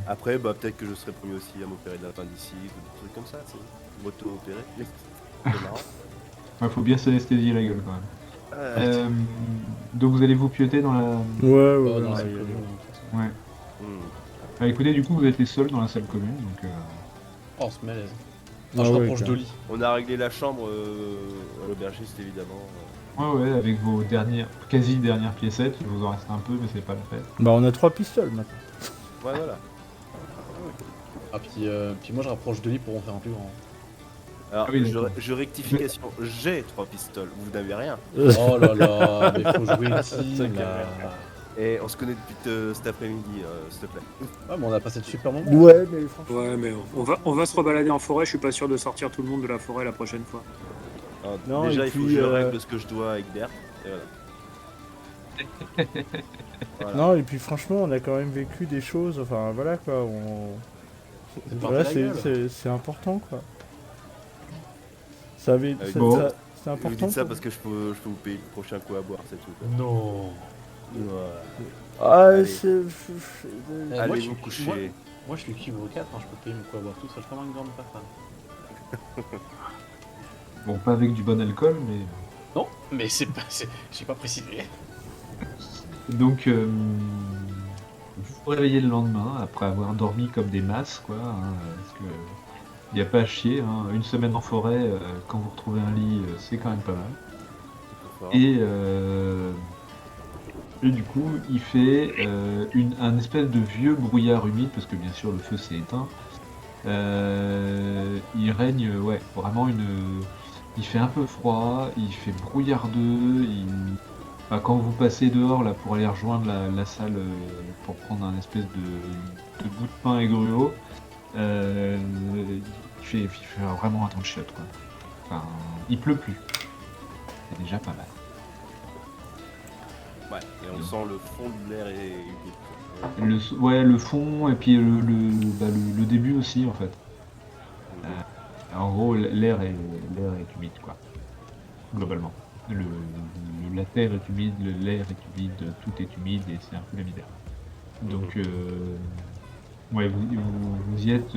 Après, peut-être que je serais premier aussi à m'opérer de l'appendicite ou des trucs comme ça, tu sais. M'auto-opérer. C'est marrant. faut bien s'anesthésier la gueule, quand même. Ouais. Donc vous allez vous pioter dans la... Ouais, Oh, ouais, dans ouais, la ouais. commune, de toute façon. Ouais. Hmm. Bah, écoutez, du coup, vous êtes les seuls dans la salle commune, donc... Oh, on se malaise. Ah Enfin, je ouais, rapproche de clair. lit. On a réglé la chambre à l'aubergiste, évidemment. Ouais, avec vos quasi dernières piécettes, il vous en reste un peu, mais c'est pas la fête. Bah, on a 3 pistoles maintenant. Ouais, voilà. Ah, puis moi je rapproche de lit pour en faire un plus grand. Alors, Ah oui, d'accord. je rectification, j'ai 3 pistoles, vous n'avez rien. Oh là là, mais faut jouer le Ça, team quand là. Et on se connaît depuis cet après-midi, s'il te plaît. Ouais, mais on a passé de super moments. Ouais, mais franchement. Ouais, mais on va se rebalader en forêt. Je suis pas sûr de sortir tout le monde de la forêt la prochaine fois. Alors, Non, déjà, et il faut que puis, je règle ce que je dois avec Bert. Et voilà. Voilà. Non, et puis franchement, on a quand même vécu des choses. Enfin, voilà quoi. C'est de Voilà, porter la gueule. c'est important quoi. Ça avait. Avec bon. C'est Vous important. dites ça pour- parce que je peux vous payer le prochain coup à boire, c'est tout. quoi. Non. Voilà. Ah, Allez. c'est. moi, Allez je vous suis- coucher. Moi je suis Kibo 4, hein, je peux payer mon coup à boire tout seul comme une grande personne. Bon, pas avec du bon alcool, mais... Non, mais j'ai pas précisé. Donc, vous vous réveillez le lendemain, après avoir dormi comme des masses, quoi, hein, parce que... Il n'y a pas à chier, hein. Une semaine en forêt, quand vous retrouvez un lit, c'est quand même pas mal. Fort. Et du coup, il fait un espèce de vieux brouillard humide, parce que bien sûr le feu s'est éteint. Il règne, vraiment il fait un peu froid, il fait brouillardeux. Quand vous passez dehors là pour aller rejoindre la salle pour prendre un espèce de bout de pain et gruau, il fait vraiment un temps de chiotte, quoi. Enfin, il pleut plus. C'est déjà pas mal. Ouais, et on sent le fond de l'air et humide. Le fond et puis le début aussi en fait. En gros, l'air est humide, quoi. Globalement. La terre est humide, l'air est humide, tout est humide et c'est un peu la misère. Donc, vous y êtes.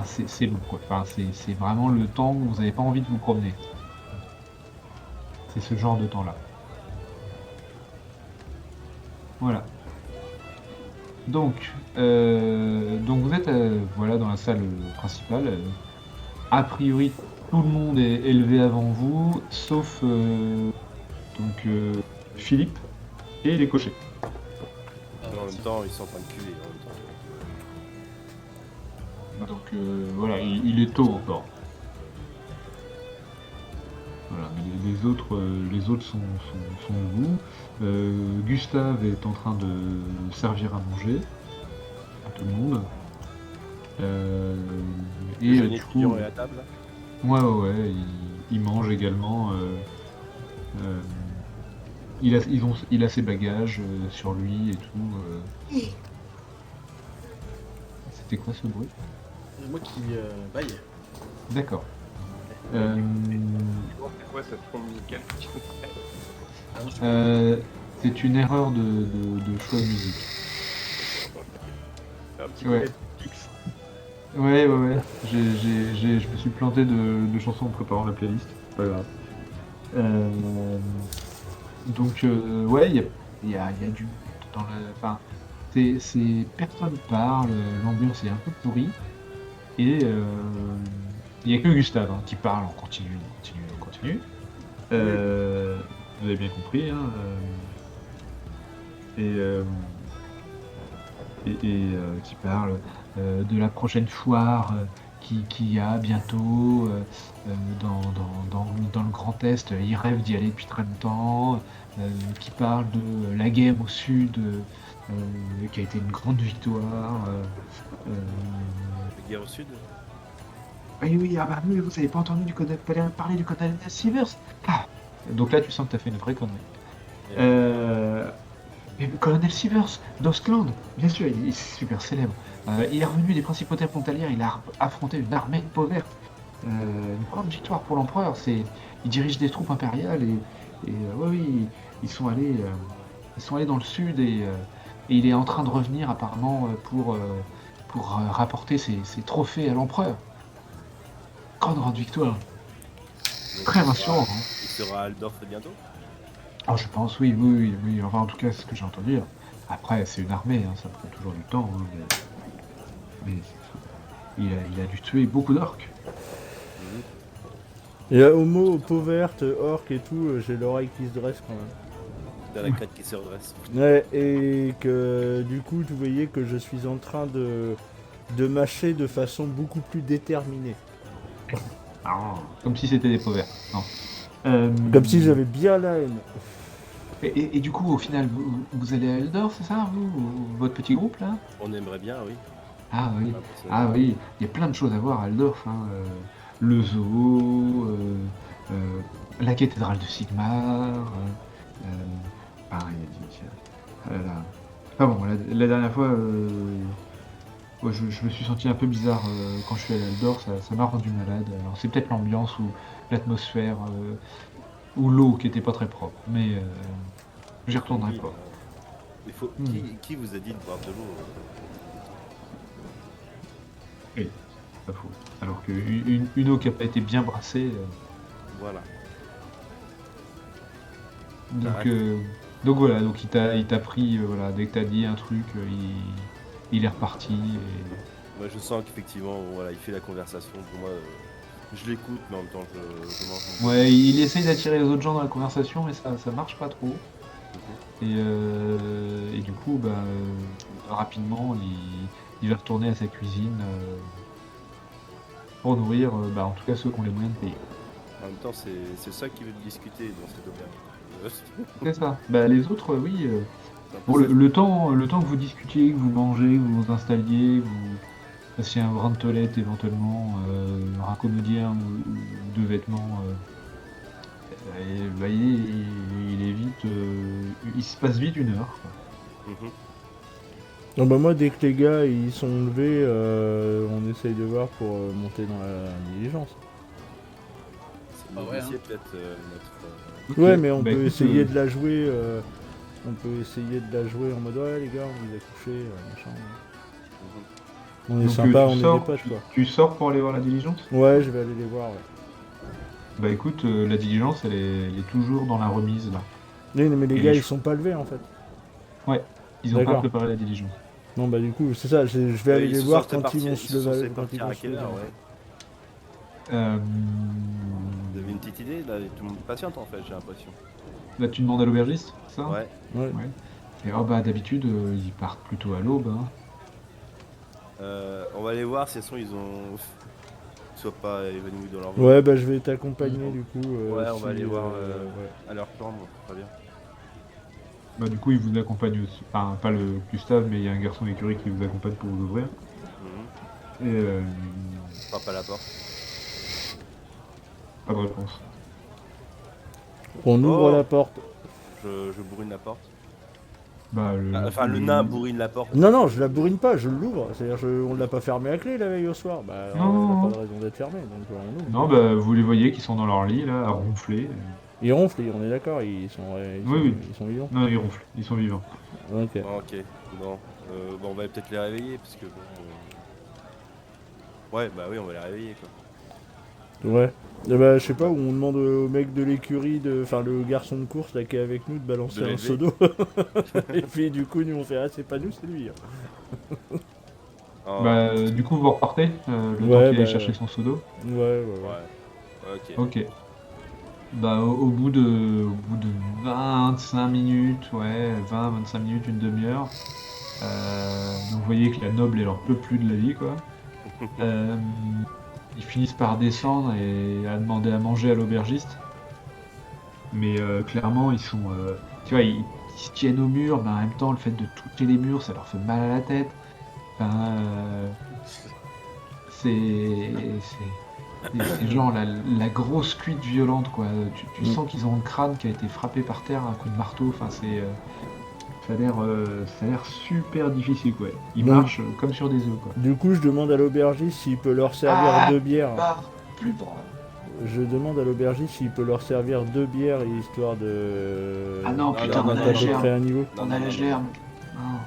C'est long, quoi. Enfin, c'est vraiment le temps où vous n'avez pas envie de vous promener. C'est ce genre de temps-là. Voilà. Donc vous êtes dans la salle principale. a priori, tout le monde est élevé avant vous, sauf donc Philippe et les cochers. Mais en même temps, ils sont en train de culer. En même temps. Donc voilà, il est tôt encore. Voilà, mais les autres sont debout. Gustave est en train de servir à manger à tout le monde. Le Et jeune du coup, étudiant est à table. Là. ouais, il mange également. Il a ses bagages sur lui et tout. C'était quoi ce bruit? C'est moi qui baille. D'accord. C'est quoi cette fond musicale? Ah non, je suis C'est une erreur de choix de musique. Un petit Ouais. côté Pix. Ouais. Je me suis planté de chansons en préparant la playlist. C'est pas grave. Donc, ouais, il y a du dans le. Enfin, personne parle, l'ambiance est un peu pourrie. Et il y a que Gustave qui parle en continu. Vous avez bien compris, hein. Qui parle de la prochaine foire qui a bientôt dans le Grand Est. Il rêve d'y aller depuis très longtemps. Qui parle de la guerre au sud qui a été une grande victoire. La guerre au sud. Oui, ah bah oui, vous avez pas entendu parler du colonel Sivers. Ah. Donc là, tu sens que t'as fait une vraie connerie. Mais le colonel Sivers d'Ostland, bien sûr, il est super célèbre. Il est revenu des principautés frontalières, il a affronté une armée de peau verte. Une grande victoire pour l'empereur. Il dirige des troupes impériales et oui, ils sont allés dans le sud et il est en train de revenir apparemment pour rapporter ses trophées à l'empereur. Grande victoire. Donc, Très il sera- rassurant. Hein. Il sera à Aldorf bientôt. Oh, je pense, oui. Enfin, en tout cas, c'est ce que j'ai entendu. Après, c'est une armée, ça prend toujours du temps. Hein, mais il a dû tuer beaucoup d'orques. Et homo, peau verte, orc et tout, j'ai l'oreille qui se dresse quand même. Dans la crête qui se redresse. Ouais, et que du coup, vous voyez que je suis en train de mâcher de façon beaucoup plus déterminée. Comme si c'était des peaux vertes. Non. Comme si j'avais bien la haine. Et du coup, au final, vous allez à Eldor, c'est ça, votre petit groupe là? On aimerait bien, oui. Ah oui. Enfin, parce que- Ah oui, il y a plein de choses à voir à Eldorf. Le zoo, la cathédrale de Sigmar. Pareil, Enfin bon, la dernière fois, ouais, je me suis senti un peu bizarre quand je suis allé à Eldor, ça m'a rendu malade. Alors c'est peut-être l'ambiance ou l'atmosphère ou l'eau qui était pas très propre, mais j'y retournerai pas. Il faut... Qui vous a dit de boire de l'eau Pas faux. Alors qu'une eau qui a pas été bien brassée. Voilà. Donc voilà, donc il t'a pris, voilà, dès que t'as dit un truc, il est reparti. Moi, je sens qu'effectivement, voilà, il fait la conversation. Pour moi, je l'écoute, mais en même temps, je mange mon Ouais, il essaye d'attirer les autres gens dans la conversation, mais ça marche pas trop. Et du coup, rapidement, il va retourner à sa cuisine pour nourrir, en tout cas ceux qui ont les moyens de payer. En même temps, c'est ça qui veut discuter dans cette auberge. C'est ça. Les autres, oui. C'est un peu Bon, ça. le temps que vous discutiez, que vous mangez, que vous vous installiez, que vous fassiez un brin de toilette éventuellement, un raccommodier ou deux vêtements, il est vite, il se passe vite 1 heure. Quoi. Mhm. Donc bah moi, dès que les gars ils sont levés, on essaye de voir pour monter dans la diligence. C'est Ah ouais, négocier peut-être notre. Ouais, mais on peut écoute, essayer de la jouer. On peut essayer de la jouer en mode ouais les gars, on vous a couché, machin. On est donc, sympa, tu on est sors, des potes quoi. Tu sors pour aller voir la diligence? Ouais, je vais aller les voir. Ouais. Bah écoute, la diligence, elle est toujours dans la remise là. Oui, mais les Et gars les ils sont pas levés en fait. Ils ont pas D'accord. préparé la diligence. Non bah du coup c'est ça, je vais aller Ils les sont voir censés quand ils partir- vont ils se sont lever. censés Quand ils partir vont à se quelle lever. heure, ouais. Vous avez une petite idée? Là, tout le monde patiente en fait, j'ai l'impression. Là, tu demandes à l'aubergiste, c'est ça? Ouais. Ouais. Ouais. Et oh, bah, d'habitude, ils partent plutôt à l'aube. Hein. On va aller voir si elles sont, ils ont. Ils soient pas évanouis dans leur vol. Ouais, bah je vais t'accompagner du coup. Ouais, on si, va aller voir ouais. à leur chambre, très bien. Bah, du coup, ils vous accompagnent aussi. Enfin, pas le Gustave, mais il y a un garçon d'écurie qui vous accompagne pour vous ouvrir. Mhm. Et Je frappe à la porte. pas de réponse. On ouvre Oh. la porte. Je bourrine la porte. Bah, Enfin, le nain bourrine la porte. Non, non, je la bourrine pas, je l'ouvre. C'est-à-dire, on l'a pas fermée à clé la veille au soir. Bah, alors, Non, elle non. a pas de raison d'être fermée, donc on ouvre. Non, bah, vous les voyez qui sont dans leur lit, là, à ronfler. Ils ronflent, on est d'accord, ils sont Oui. ils sont vivants. Non, ils ronflent, ils sont vivants. Ok. Ah, ok, bon. Bon, on va peut-être les réveiller, parce que bon... Ouais, bah oui, on va les réveiller, quoi. Ouais. Et bah, je sais pas, où on demande au mec de l'écurie, enfin le garçon de course là qui est avec nous, de balancer De un l'élever. seau d'eau. Et puis du coup, nous on fait, ah, c'est pas nous, c'est lui. Ah, Bah, du coup, vous repartez, le temps Ouais, qu'il aille bah, chercher son seau d'eau. Ouais. ouais. Ok. Ok. Bah, au bout de 25 minutes, ouais, 20-25 minutes, une demi-heure, vous voyez que la noble, elle en peut plus de la vie, quoi. Ils finissent par descendre et à demander à manger à l'aubergiste. Mais clairement, ils sont... tu vois, ils se tiennent au mur, mais en même temps, le fait de toucher les murs, ça leur fait mal à la tête. Enfin, c'est genre la grosse cuite violente, quoi. Tu sens qu'ils ont le crâne qui a été frappé par terre à un coup de marteau. Enfin, ça a l'air super difficile, quoi. Ils Ouais. marchent comme sur des œufs, quoi. Du coup, je demande à l'aubergiste s'il peut leur servir 2 bières. Plus droit. Je demande à l'aubergiste s'il peut leur servir 2 bières, histoire de... Ah non, putain, de on a mettre la à peu gerbe. près un niveau. On a la germe. Non.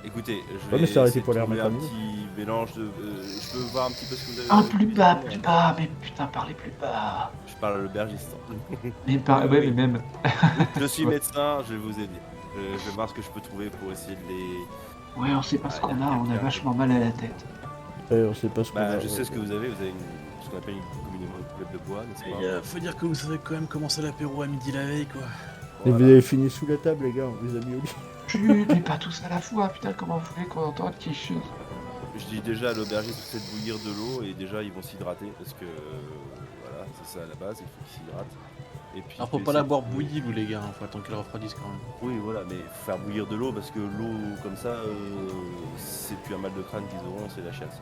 Écoutez, je Ouais, vais mais c'est arrêté essayer pour de les trouver remettre un à niveau. petit mélange de... je peux voir un petit peu ce que vous avez... Ah, plus bas, mais putain, parlez plus bas. Je parle à l'aubergiste. Ouais, mais même. Je suis médecin, je vais vous aider. Je vais voir ce que je peux trouver pour essayer de les... Ouais, on sait pas ce qu'on a, on a vachement mal à la tête. Ouais, on sait pas ce qu'on Bah, a, je sais ouais. ce que vous avez ce qu'on appelle une communément une coulette de bois, n'est-ce pas? Faut dire que vous savez quand même commencer l'apéro à midi la veille, quoi. Et Voilà. vous avez fini sous la table, les gars, on vous a mis au lit. Chut, mais pas tous à la fois, putain, comment vous voulez qu'on entende quelque chose? Je dis déjà à l'aubergiste, faites bouillir de l'eau et déjà ils vont s'hydrater parce que voilà, c'est ça à la base, il faut qu'ils s'hydratent. Et puis Alors faut je vais pas la essayer boire de- bouillie, vous les gars, faut attendre qu'elle refroidisse quand même. Oui, voilà, mais faut faire bouillir de l'eau parce que l'eau comme ça, c'est plus un mal de crâne qu'ils auront, c'est la chasse.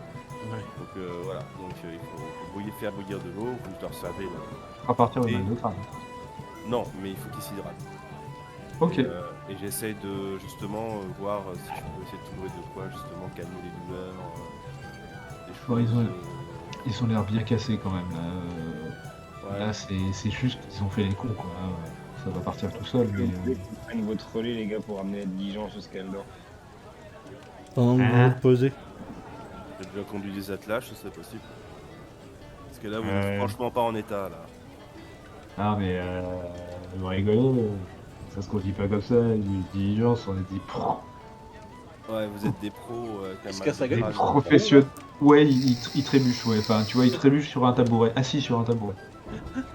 Ouais. Donc voilà, donc il faut faire bouillir de l'eau, vous leur servez là. À partir de Et- mal de crâne. Non, mais il faut qu'ils s'hydratent. Ok. Et j'essaye de justement voir si je peux essayer de trouver de quoi justement calmer les douleurs, des Bon, choses. ils ont l'air bien cassés quand même. Là, Ouais. là c'est juste qu'ils ont fait les cons, quoi. Ça va partir tout seul, mais. Vous voulez que vous preniez votre relais, les gars, pour amener la diligence jusqu'à Eldor. Pendant que vous Hein vous reposez. J'ai déjà conduit des attelages, ce serait possible. Parce que là, vous Ouais. n'êtes franchement pas en état là. Ah, mais vous rigolez, ça se conduit pas comme ça. Une diligence, on est dit. Ouais, vous êtes des pros avec un se mal casse la de gueule. crâne. Professionnel. Ouais, il trébuche, ouais. Enfin, tu vois, il trébuche sur un tabouret, assis sur un tabouret.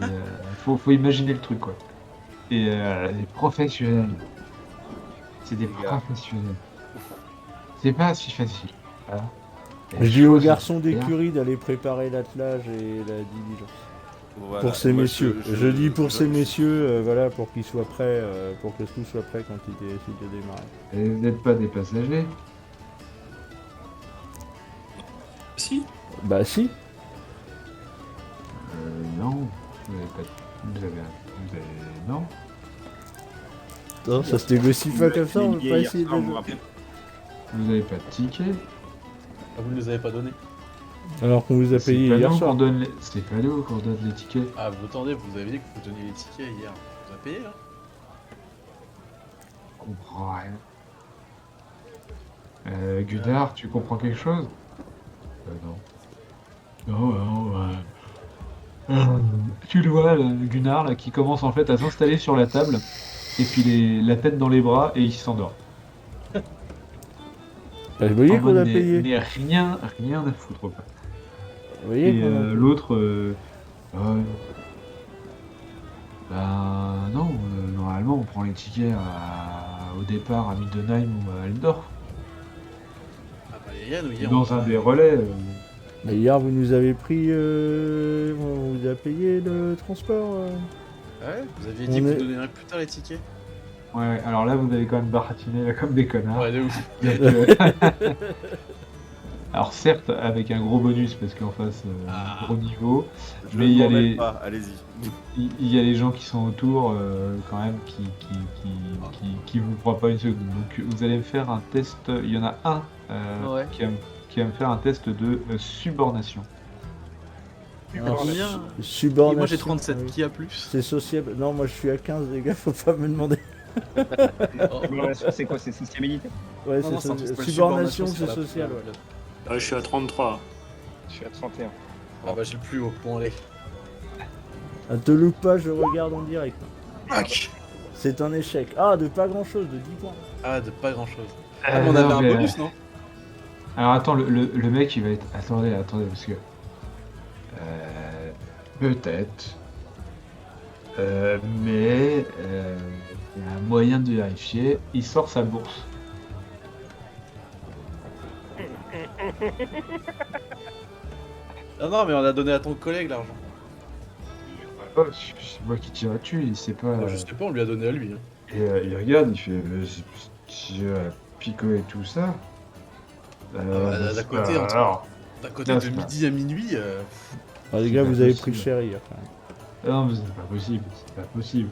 Et, faut imaginer le truc, quoi. Et les professionnels. C'est des Les gars. professionnels. C'est pas si facile. Voilà. Je dis aux Chose garçons à faire. d'écurie d'aller préparer l'attelage et la diligence. Voilà. Pour ces Moi, messieurs. Je dis pour ces messieurs, voilà, pour qu'ils soient prêts, pour que tout soit prêt quand ils décident de démarrer. Et vous n'êtes pas des passagers. Si. Bah si. Non. Vous avez pas. Non. Non, ça se négocie pas comme ça, on peut pas essayer de... Vous vous rappelez Vous avez pas de ticket. Ah, vous ne les avez pas donnés. Alors qu'on vous a C'est payé pas hier nous soir. qu'on donne les... C'est pas nous qu'on donne les tickets. Ah, vous attendez, vous avez dit que vous donniez les tickets hier. Vous avez payé là? Je comprends rien. Gudard, tu comprends quelque chose? Non. Non. Tu le vois, là, Gunnar, là, qui commence en fait à s'installer sur la table, et puis la tête dans les bras, et il s'endort. Bah, vous voyez En qu'on a mode, payé. mais rien à foutre, quoi. Vous voyez Et qu'on a- l'autre, ben non, normalement on prend les tickets au départ à Middenheim ou à Eldorf. Ah bah Yann, oui, on Dans va- un des relais. Mais hier, vous nous avez pris. On vous a payé le transport. Ouais, vous aviez On dit que est- vous donneriez plus tard les tickets. Ouais, alors là vous avez quand même baratiné là, comme des connards. Ouais, de ouf. Donc, alors certes avec un gros bonus parce qu'en face un gros niveau, Je mais ne il y a m'en mêle les- pas, allez-y. il y a les gens qui sont autour quand même qui vous croient pas une seconde. Donc vous allez me faire un test, il y en a un Ouais. qui va me faire un test de subordination. Alors, Combien Subordination. Moi j'ai 37, ah oui. qui a plus C'est sociable. Non, moi je suis à 15, les gars, faut pas me demander. C'est quoi, c'est sociabilité? Ouais, Non, non, c'est c'est un truc, c'est subordination, sur c'est la- social, ouais. Ah, je suis à 33. Je suis à 31. Ah bah j'ai le plus haut, bon allez. Ah, te loupe pas, je regarde en direct. Fuck. C'est un échec. Ah, de pas grand chose, de 10 points. Ah, de pas grand chose. Ah, mais on avait non, un mais, bonus, non Alors attends, le mec il va être... Attendez, parce que... peut-être... mais... il y a un moyen de vérifier. Il sort sa bourse. Ah non, mais on a donné à ton collègue l'argent. Oh, c'est moi qui tire dessus, il sait pas... Je sais pas, on lui a donné à lui. Hein. Et il regarde, il fait... si Pico et tout ça... bah, d'à côté, entre- alors... D'un côté Non, de c'est pas- midi à minuit, Ah, les C'est gars, pas vous avez possible. pris cher hier, quand même. Non, mais c'est pas possible, c'est pas possible.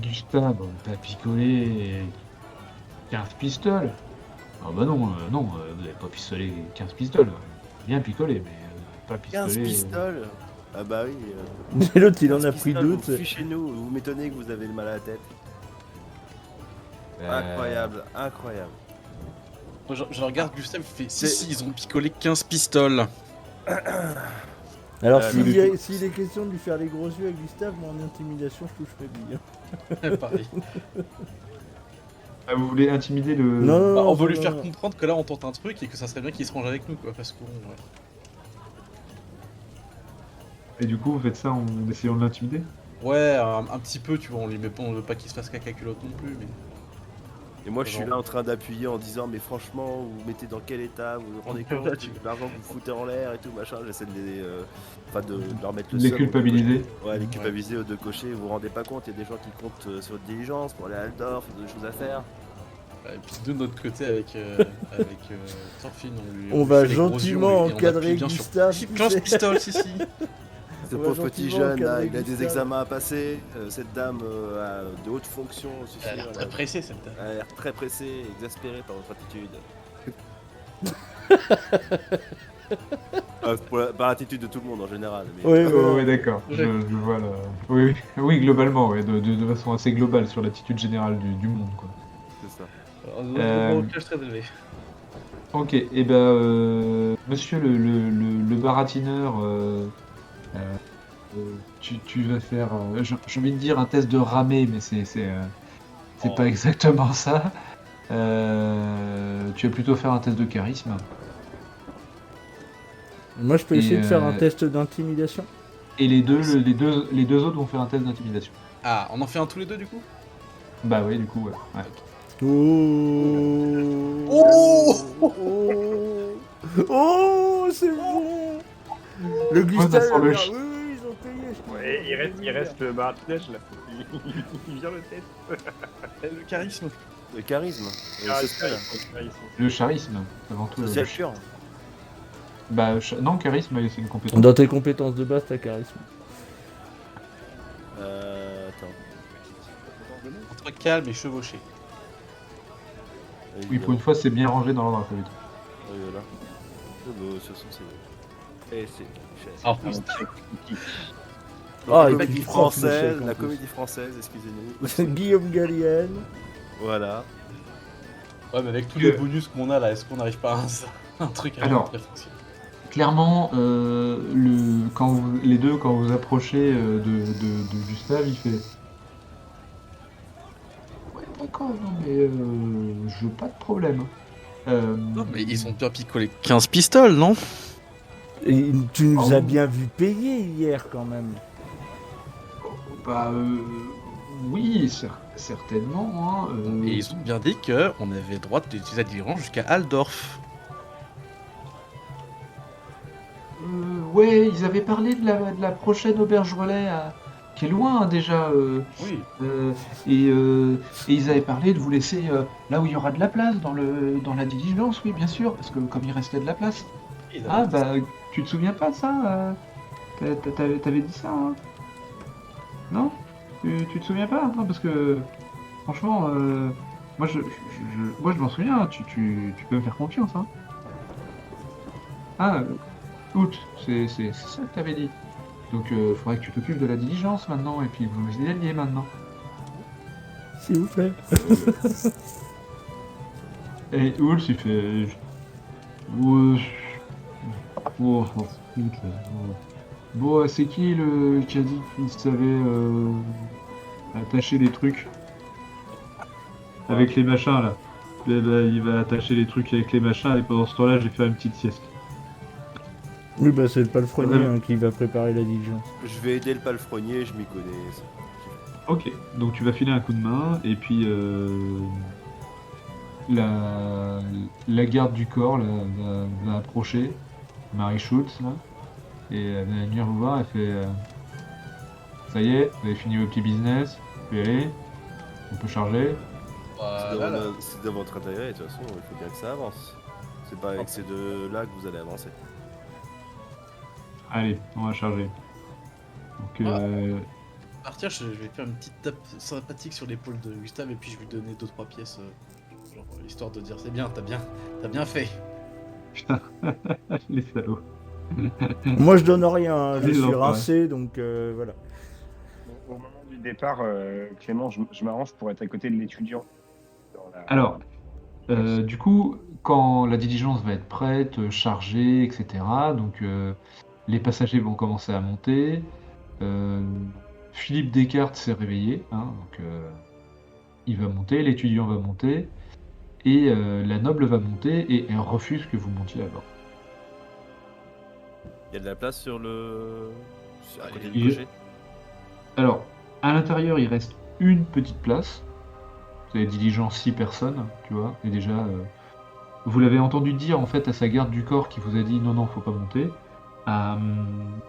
Gustave, on t'a picolé 15 pistoles. Ah bah non, vous avez pas pistolé 15 pistoles. Bien picolé, mais pas 15 pistolet. pistoles. Ah bah oui. Et l'autre, il en 15 a pris pistoles, d'autres. Vous fichez nous, vous m'étonnez que vous avez le mal à la tête. Incroyable, incroyable. je regarde Gustave, il fait C'est- si, ils ont picolé 15 pistoles. Alors, mais s'il est question de lui faire les gros yeux à Gustave, moi en intimidation, je touche mes billes. Pareil. Ah, vous voulez intimider le. Non, non, Bah, non, on veut non, lui faire non. comprendre que là on tente un truc et que ça serait bien qu'il se range avec nous, quoi, parce que bon, ouais. Et du coup, vous faites ça en essayant de l'intimider? Ouais, un petit peu, tu vois, on lui met pas, on veut pas qu'il se fasse caca culotte non plus, mais. Et moi je suis là en train d'appuyer en disant mais franchement vous vous mettez dans quel état, vous vous rendez compte de l'argent que vous foutez en l'air et tout machin, j'essaie de les enfin de leur mettre le Les seum aux culpabiliser. deux cochers. Ouais, les culpabiliser aux deux cochers, vous vous rendez pas compte, il y a des gens qui comptent sur votre diligence pour aller à Aldorf, il y a des choses à faire. Et puis de notre côté avec Thorfinn, On lui va fait les gros yeux, gentiment et on appuie encadrer bien sur- Gustave, tu 15 sais. pistoles, si. Ce On va pauvre petit gentiment jeune là, encadrer il a des Gustave. examens à passer, cette dame a de hautes fonctions aussi, Elle a l'air très pressée cette dame. elle a l'air très pressée, exaspérée par votre attitude. Par l'attitude de tout le monde en général. Mais... Ouais, Oh, ouais. ouais, d'accord. Je vois là. Oui, oui, globalement, ouais, de façon assez globale sur l'attitude générale du monde, quoi. C'est ça. Alors, je très élevé. Ok, et ben, monsieur le baratineur, tu vas faire, j'ai envie de dire un test de ramée, mais c'est pas exactement ça. Tu vas plutôt faire un test de charisme. Moi, je peux Et, essayer de faire un test d'intimidation. Et les deux autres vont faire un test d'intimidation. Ah, on en fait un tous les deux du coup. Bah oui, du coup, ouais. Ouais. Oh Oh, c'est bon. Le Gustave, sur le il va ch- dire, oui, ils ont payé. je te Ouais, jure, il reste le baratinage là. Il vient le test. Le charisme. Le charisme. Social. Le charisme, avant tout. Social pur. Bah, non, charisme, c'est une compétence. Dans tes compétences de base, t'as charisme. Attends. Entre calme et chevauché. Oui, pour une fois, c'est bien rangé dans l'ordre alphabétique. Oui, voilà. De toute façon, c'est. Et c'est. Alors, plus, Ah, la et comédie puis française, l'échec, en la plus. comédie française, excusez-nous. Guillaume Gallienne. Voilà. ouais, mais avec tous Que- les bonus qu'on a là, est-ce qu'on n'arrive pas à un truc à Alors. très fonctionner? Clairement, les deux, quand vous approchez de Gustave, il fait. Ouais, d'accord, non, mais je veux pas de problème. Non, mais ils ont bien picolé 15 pistoles, non? Et tu nous Ah as bon bien vu payer hier quand même. Bah, oui, certainement, hein. Et ils ont bien dit qu'on avait le droit d'utiliser la diligence jusqu'à Aldorf. Ouais, ils avaient parlé de la prochaine auberge relais qui est loin, hein, déjà. Oui. Euh, et ils avaient parlé de vous laisser là où il y aura de la place dans la diligence, oui, bien sûr, parce que comme il restait de la place. Ah, bah, tu te souviens pas de ça t'avais dit ça, hein? Non? Tu te souviens pas? Non, parce que franchement, moi je m'en souviens, tu peux me faire confiance, hein. Ah, août, c'est ça que t'avais dit. Donc, faudrait que tu t'occupes de la diligence maintenant, et puis que vous y alliez maintenant. S'il vous plaît. Et Oul, il fait. Ouais. Oh, putain. Bon, c'est qui qui a dit qu'il savait attacher les trucs avec les machins là? Eh ben, il va attacher les trucs avec les machins, et pendant ce temps-là, je vais faire une petite sieste. Oui, bah c'est le palefrenier qui va préparer la diligence. Je vais aider le palefrenier, je m'y connais. Ok, donc tu vas filer un coup de main, et puis la garde du corps là, va approcher, Marie Schultz, là, et elle va venir vous voir, elle fait ça y est, vous avez fini vos petits business, vous pouvez y aller, on peut charger. C'est dans votre intérêt, de toute façon, il faut bien que ça avance. C'est pas avec ces deux-là que vous allez avancer. Allez, on va charger. Donc, Partir, je vais faire une petite tape sympathique sur l'épaule de Gustave et puis je vais lui donner 2-3 pièces, genre, histoire de dire c'est bien, t'as bien fait. putain, les salauds. Moi je donne rien, hein, je Ils suis ont pas, rincé donc voilà. Au moment du départ, Clément, je m'arrange pour être à côté de l'étudiant. Alors, du coup, quand la diligence va être prête, chargée, etc., donc les passagers vont commencer à monter. Philippe Descartes s'est réveillé, hein, donc il va monter, l'étudiant va monter, et la noble va monter, et elle refuse que vous montiez à bord. Il y a de la place sur le. À côté Il- du cocher. Alors, à l'intérieur, il reste une petite place. Vous avez diligence 6 personnes, tu vois, et déjà, vous l'avez entendu dire en fait à sa garde du corps qui vous a dit non, non, faut pas monter.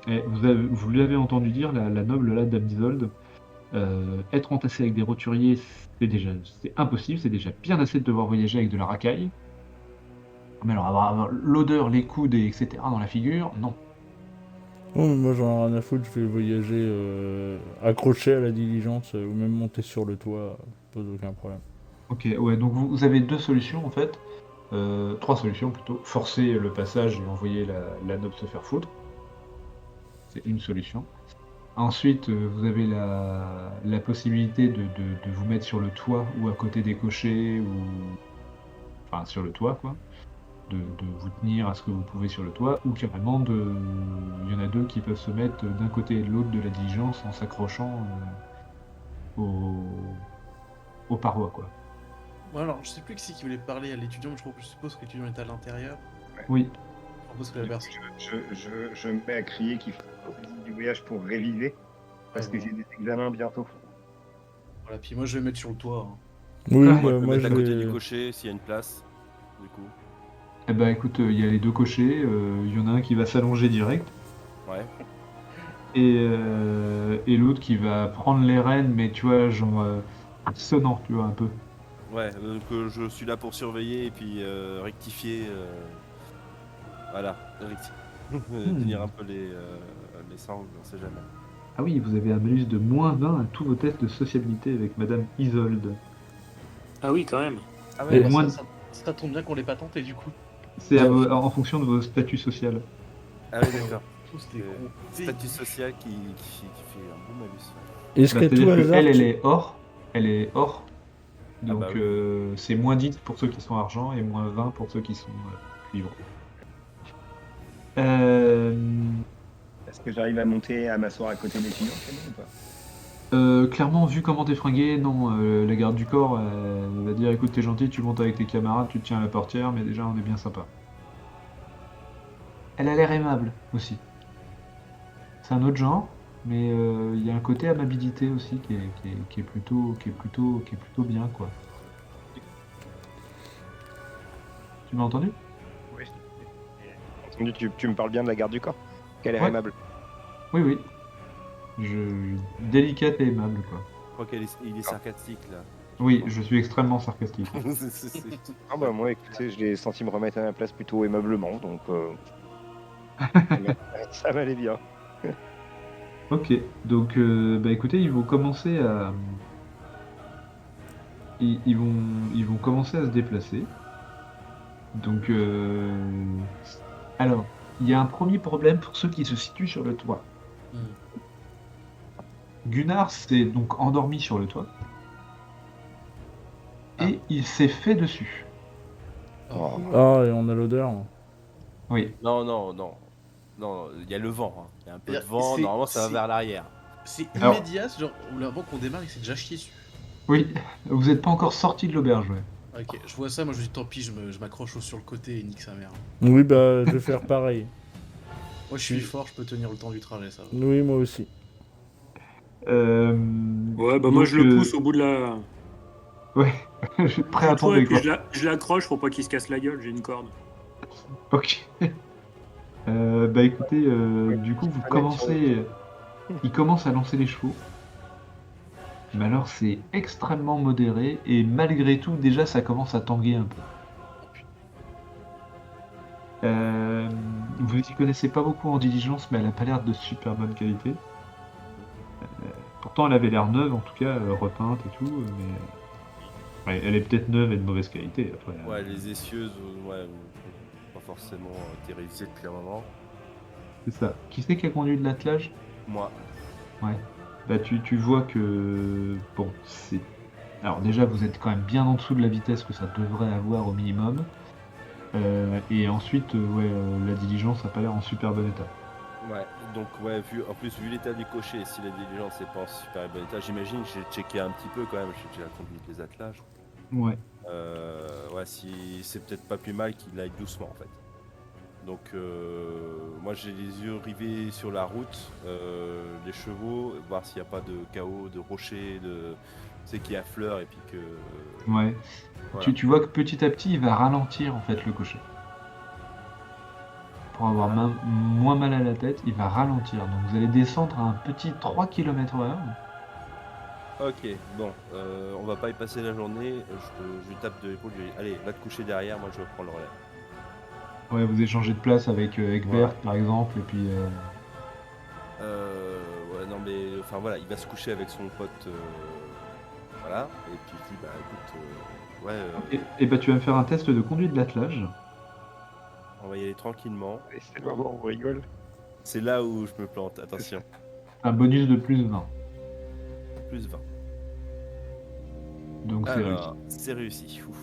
Et vous lui avez entendu dire, la noble là, Dame d'Isolde, être entassé avec des roturiers, c'est impossible, c'est déjà bien assez de devoir voyager avec de la racaille. Mais alors avoir l'odeur, les coudes, etc. dans la figure, non. Oh, mais moi j'en ai rien à foutre, je vais voyager accroché à la diligence ou même monter sur le toit, pose aucun problème. Ok, ouais, donc vous avez deux solutions en fait. Trois solutions plutôt. Forcer le passage et envoyer la noble se faire foutre. C'est une solution. Ensuite, vous avez la possibilité de vous mettre sur le toit ou à côté des cochers, ou enfin sur le toit quoi. De vous tenir à ce que vous pouvez sur le toit, ou carrément il y en a deux qui peuvent se mettre d'un côté et de l'autre de la diligence en s'accrochant aux parois quoi. Bon alors, je sais plus qui c'est qui voulait parler à l'étudiant, mais je suppose que l'étudiant est à l'intérieur. Oui. Je propose que la personne... Je me mets à crier qu'il faut du voyage pour réviser, parce que j'ai des examens bientôt. Voilà, puis moi je vais mettre sur le toit. Hein. Oui, Ah, Moi, je moi vais mettre je à côté vais... du cocher s'il y a une place. Du coup. Eh ben écoute, il y a les deux cochers, il y en a un qui va s'allonger direct, Ouais. et l'autre qui va prendre les rênes, mais tu vois, genre sonnant, tu vois, un peu. Ouais, donc je suis là pour surveiller et puis rectifier. Voilà, rectifier. Tenir un peu les sangles, on sait jamais. Ah oui, vous avez un malus de -20 à tous vos tests de sociabilité avec Madame Isolde. Ah oui, quand même. Ah Et ouais, moins ça tombe bien qu'on l'ait pas tenté du coup. C'est en fonction de vos statuts sociaux. Ah oui, d'accord. Tous des gros Statut social qui fait un bon malus. Est-ce qu'à tout C'est-à-dire que hasard... elle tu- est or. Elle est or. Donc bah oui. c'est -10 pour ceux qui sont argent et -20 pour ceux qui sont cuivre. Est-ce que j'arrive à monter, à m'asseoir à côté des étudiants ou pas? Clairement, vu comment t'es fringué, non, la garde du corps elle va dire écoute, t'es gentil, tu montes avec tes camarades, tu te tiens à la portière, mais déjà on est bien sympa. elle a l'air aimable aussi. C'est un autre genre, mais il y a un côté amabilité aussi qui est plutôt bien, quoi. Tu m'as entendu? Oui. Tu me parles bien de la garde du corps. Qu'elle est Ouais. aimable. Oui, oui. Délicate et aimable, quoi. Je crois qu'il est sarcastique là. Oui, je suis extrêmement sarcastique. Ah bah moi, écoutez, je l'ai senti me remettre à ma place plutôt aimablement, donc ça m'allait bien. Ok, donc bah écoutez, ils vont commencer à ils vont commencer à se déplacer. Donc alors, il y a un premier problème pour ceux qui se situent sur le toit. Hmm. Gunnar s'est donc endormi sur le toit et il s'est fait dessus. Oh. Ah, et on a l'odeur. Oui, Non, non, non. Non, il y a le vent. Hein. Il y a un peu de C'est- vent. Normalement, ça va c'est- vers l'arrière. C'est Alors- immédiat, genre, ou avant qu'on démarre, il s'est déjà chié dessus. oui, vous n'êtes pas encore sorti de l'auberge, ouais. Ok, je vois ça, moi je dis tant pis, je m'accroche sur le côté et nique sa mère. Oui, bah, je vais faire pareil. Moi je suis fort, je peux tenir le temps du trajet, ça va. Oui, moi aussi. Ouais, bah moi donc, je le pousse au bout de la. Ouais, je suis prêt à du toit, tomber, et puis quoi. je l'accroche pour pas qu'il se casse la gueule, j'ai une corde. Ok. Bah écoutez, du coup, vous commencez. Il commence à lancer les chevaux. Mais alors, c'est extrêmement modéré et malgré tout, déjà, ça commence à tanguer un peu. Vous n'y connaissez pas beaucoup en diligence, mais elle a pas l'air de super bonne qualité. Pourtant, elle avait l'air neuve, en tout cas, repeinte et tout, mais ouais, elle est peut-être neuve et de mauvaise qualité. Après, Ouais, les essieuses, ouais, pas forcément terrorisées depuis un moment. c'est ça. Qui c'est qui a conduit de l'attelage? Moi, Ouais. Bah, tu vois que bon, c'est. Alors déjà, vous êtes quand même bien en dessous de la vitesse que ça devrait avoir au minimum. Et ensuite, ouais, la diligence n'a pas l'air en super bon état. ouais, donc ouais, en plus vu l'état du cocher, si la diligence n'est pas en super bon état, j'imagine que j'ai checké un petit peu quand même, j'ai déjà conduit des attelages. Ouais. Ouais, si c'est peut-être pas plus mal qu'il aille doucement en fait. Donc moi j'ai les yeux rivés sur la route, les chevaux, voir s'il n'y a pas de chaos, de rochers, de tu sais qui affleure et puis que Ouais. voilà. Tu vois que petit à petit, il va ralentir en fait le cocher. Pour avoir moins mal à la tête, il va ralentir. Donc vous allez descendre à un petit 3 km/h. Ok, bon, on va pas y passer la journée, je lui tape de l'épaule, je lui dis allez, va te coucher derrière, moi je vais prendre le relais. Ouais, vous échangez de place avec Egbert Ouais. par exemple, et puis. Ouais, non mais, enfin voilà, il va se coucher avec son pote, voilà, et puis je dis bah écoute, ouais, Et bah tu vas me faire un test de conduite de l'attelage. on va y aller tranquillement. Et c'est le moment où on rigole. C'est là où je me plante, attention, Un bonus de plus 20. plus 20. Donc c'est réussi. Alors, c'est réussi. Ouf.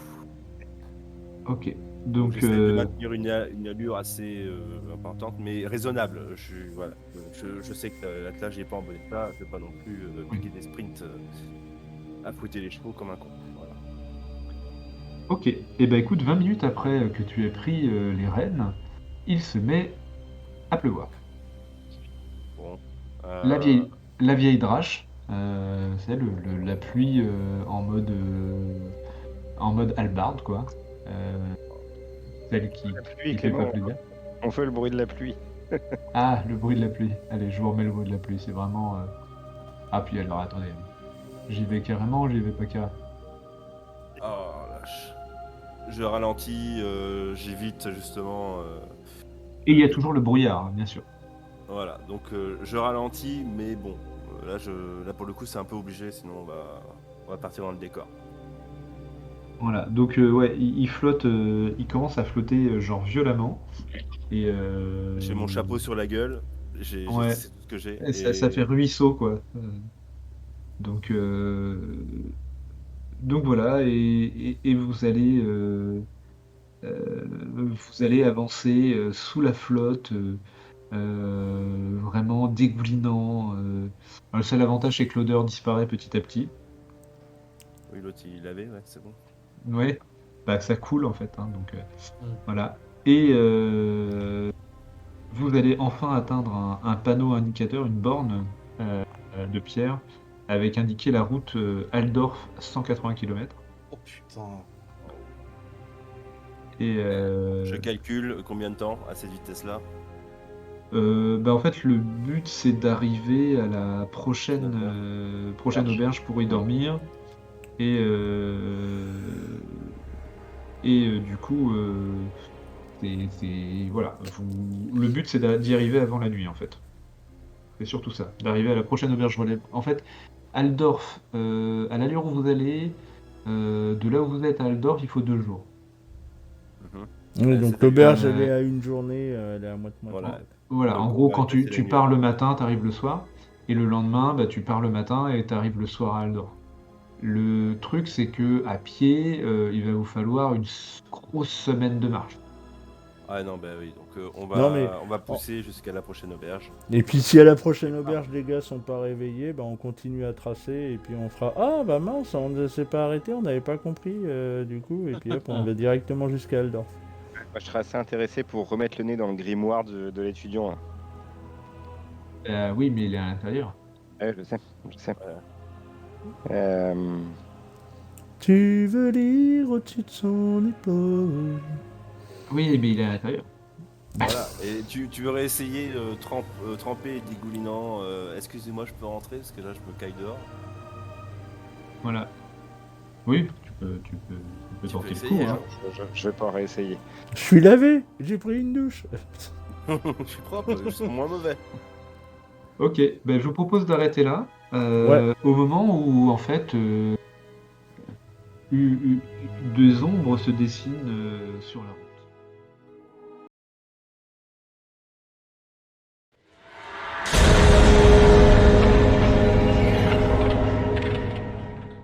Ok. Donc J'essaie de maintenir une allure assez importante, mais raisonnable. Voilà. Je sais que l'attelage n'est pas en bon état, je ne vais pas non plus piquer des sprints à fouetter les chevaux comme un con. Voilà. Ok. Et bah écoute, 20 minutes après que tu aies pris les rênes, il se met à pleuvoir. Bon. La vieille drache, c'est la pluie en mode hallebarde, quoi. Celle qui La pluie, fait pas Clément, plaisir. on fait le bruit de la pluie. Ah, le bruit de la pluie. Allez, je vous remets le bruit de la pluie, c'est vraiment... Ah, puis alors, attendez. J'y vais carrément, j'y vais pas carrément. Oh lâche. Je ralentis, j'évite justement. Et il y a toujours le brouillard, hein, bien sûr. Voilà, donc je ralentis, mais bon, là pour le coup c'est un peu obligé, sinon on va partir dans le décor. Voilà, donc ouais, il flotte, il commence à flotter genre violemment. Et J'ai mon chapeau sur la gueule, Ouais. c'est tout ce que j'ai. et ça fait ruisseau, quoi. Donc, donc voilà, et vous allez avancer sous la flotte, vraiment dégoulinant. Le seul avantage, c'est que l'odeur disparaît petit à petit. Oui, l'autre il avait, ouais, c'est bon. Ouais, bah, ça coule en fait, hein, donc Mm. voilà. Et vous allez enfin atteindre un panneau indicateur, une borne de pierre, avec indiqué la route Aldorf 180 km. Oh putain. Et Je calcule combien de temps à cette vitesse-là. en fait, le but c'est d'arriver à la prochaine auberge pour y dormir. Et du coup, voilà. Le but c'est d'y arriver avant la nuit en fait. C'est surtout ça, d'arriver à la prochaine auberge relais. En fait, Aldorf, à l'allure où vous allez, de là où vous êtes à Aldorf, il faut 2 jours. Oui, Ouais, donc c'est l'auberge, d'accord. elle est à une journée, elle est à moitié-moitié. Voilà. Voilà, Donc, en on gros, va quand passer la tu nuit. pars le matin, t'arrives le soir. Et le lendemain, tu pars le matin et t'arrives le soir à Aldorf. Le truc, c'est que à pied, il va vous falloir une grosse semaine de marche. Ah non, bah oui, donc Non, mais- on va pousser jusqu'à la prochaine auberge. Et puis si à la prochaine auberge les gars sont pas réveillés, on continue à tracer et puis on fera ah bah mince, on ne s'est pas arrêté, on n'avait pas compris du coup et puis hop on va directement jusqu'à Aldorf. Moi, je serais assez intéressé pour remettre le nez dans le grimoire de l'étudiant. Oui, mais il est à l'intérieur. Ouais, je sais. Tu veux lire au-dessus de son épaule. Oui, mais il est à l'intérieur. Voilà, et tu veux réessayer trempé et dégoulinant. Excusez-moi, je peux rentrer parce que là je me caille dehors. Voilà. Oui, tu peux Tu tenter peux le coup. essayer, Hein. Je vais pas réessayer. Je suis lavé, j'ai pris une douche. Je suis propre, je suis moins mauvais. Ok, je vous propose d'arrêter là. Ouais. Au moment où, en fait, des ombres se dessinent sur la route.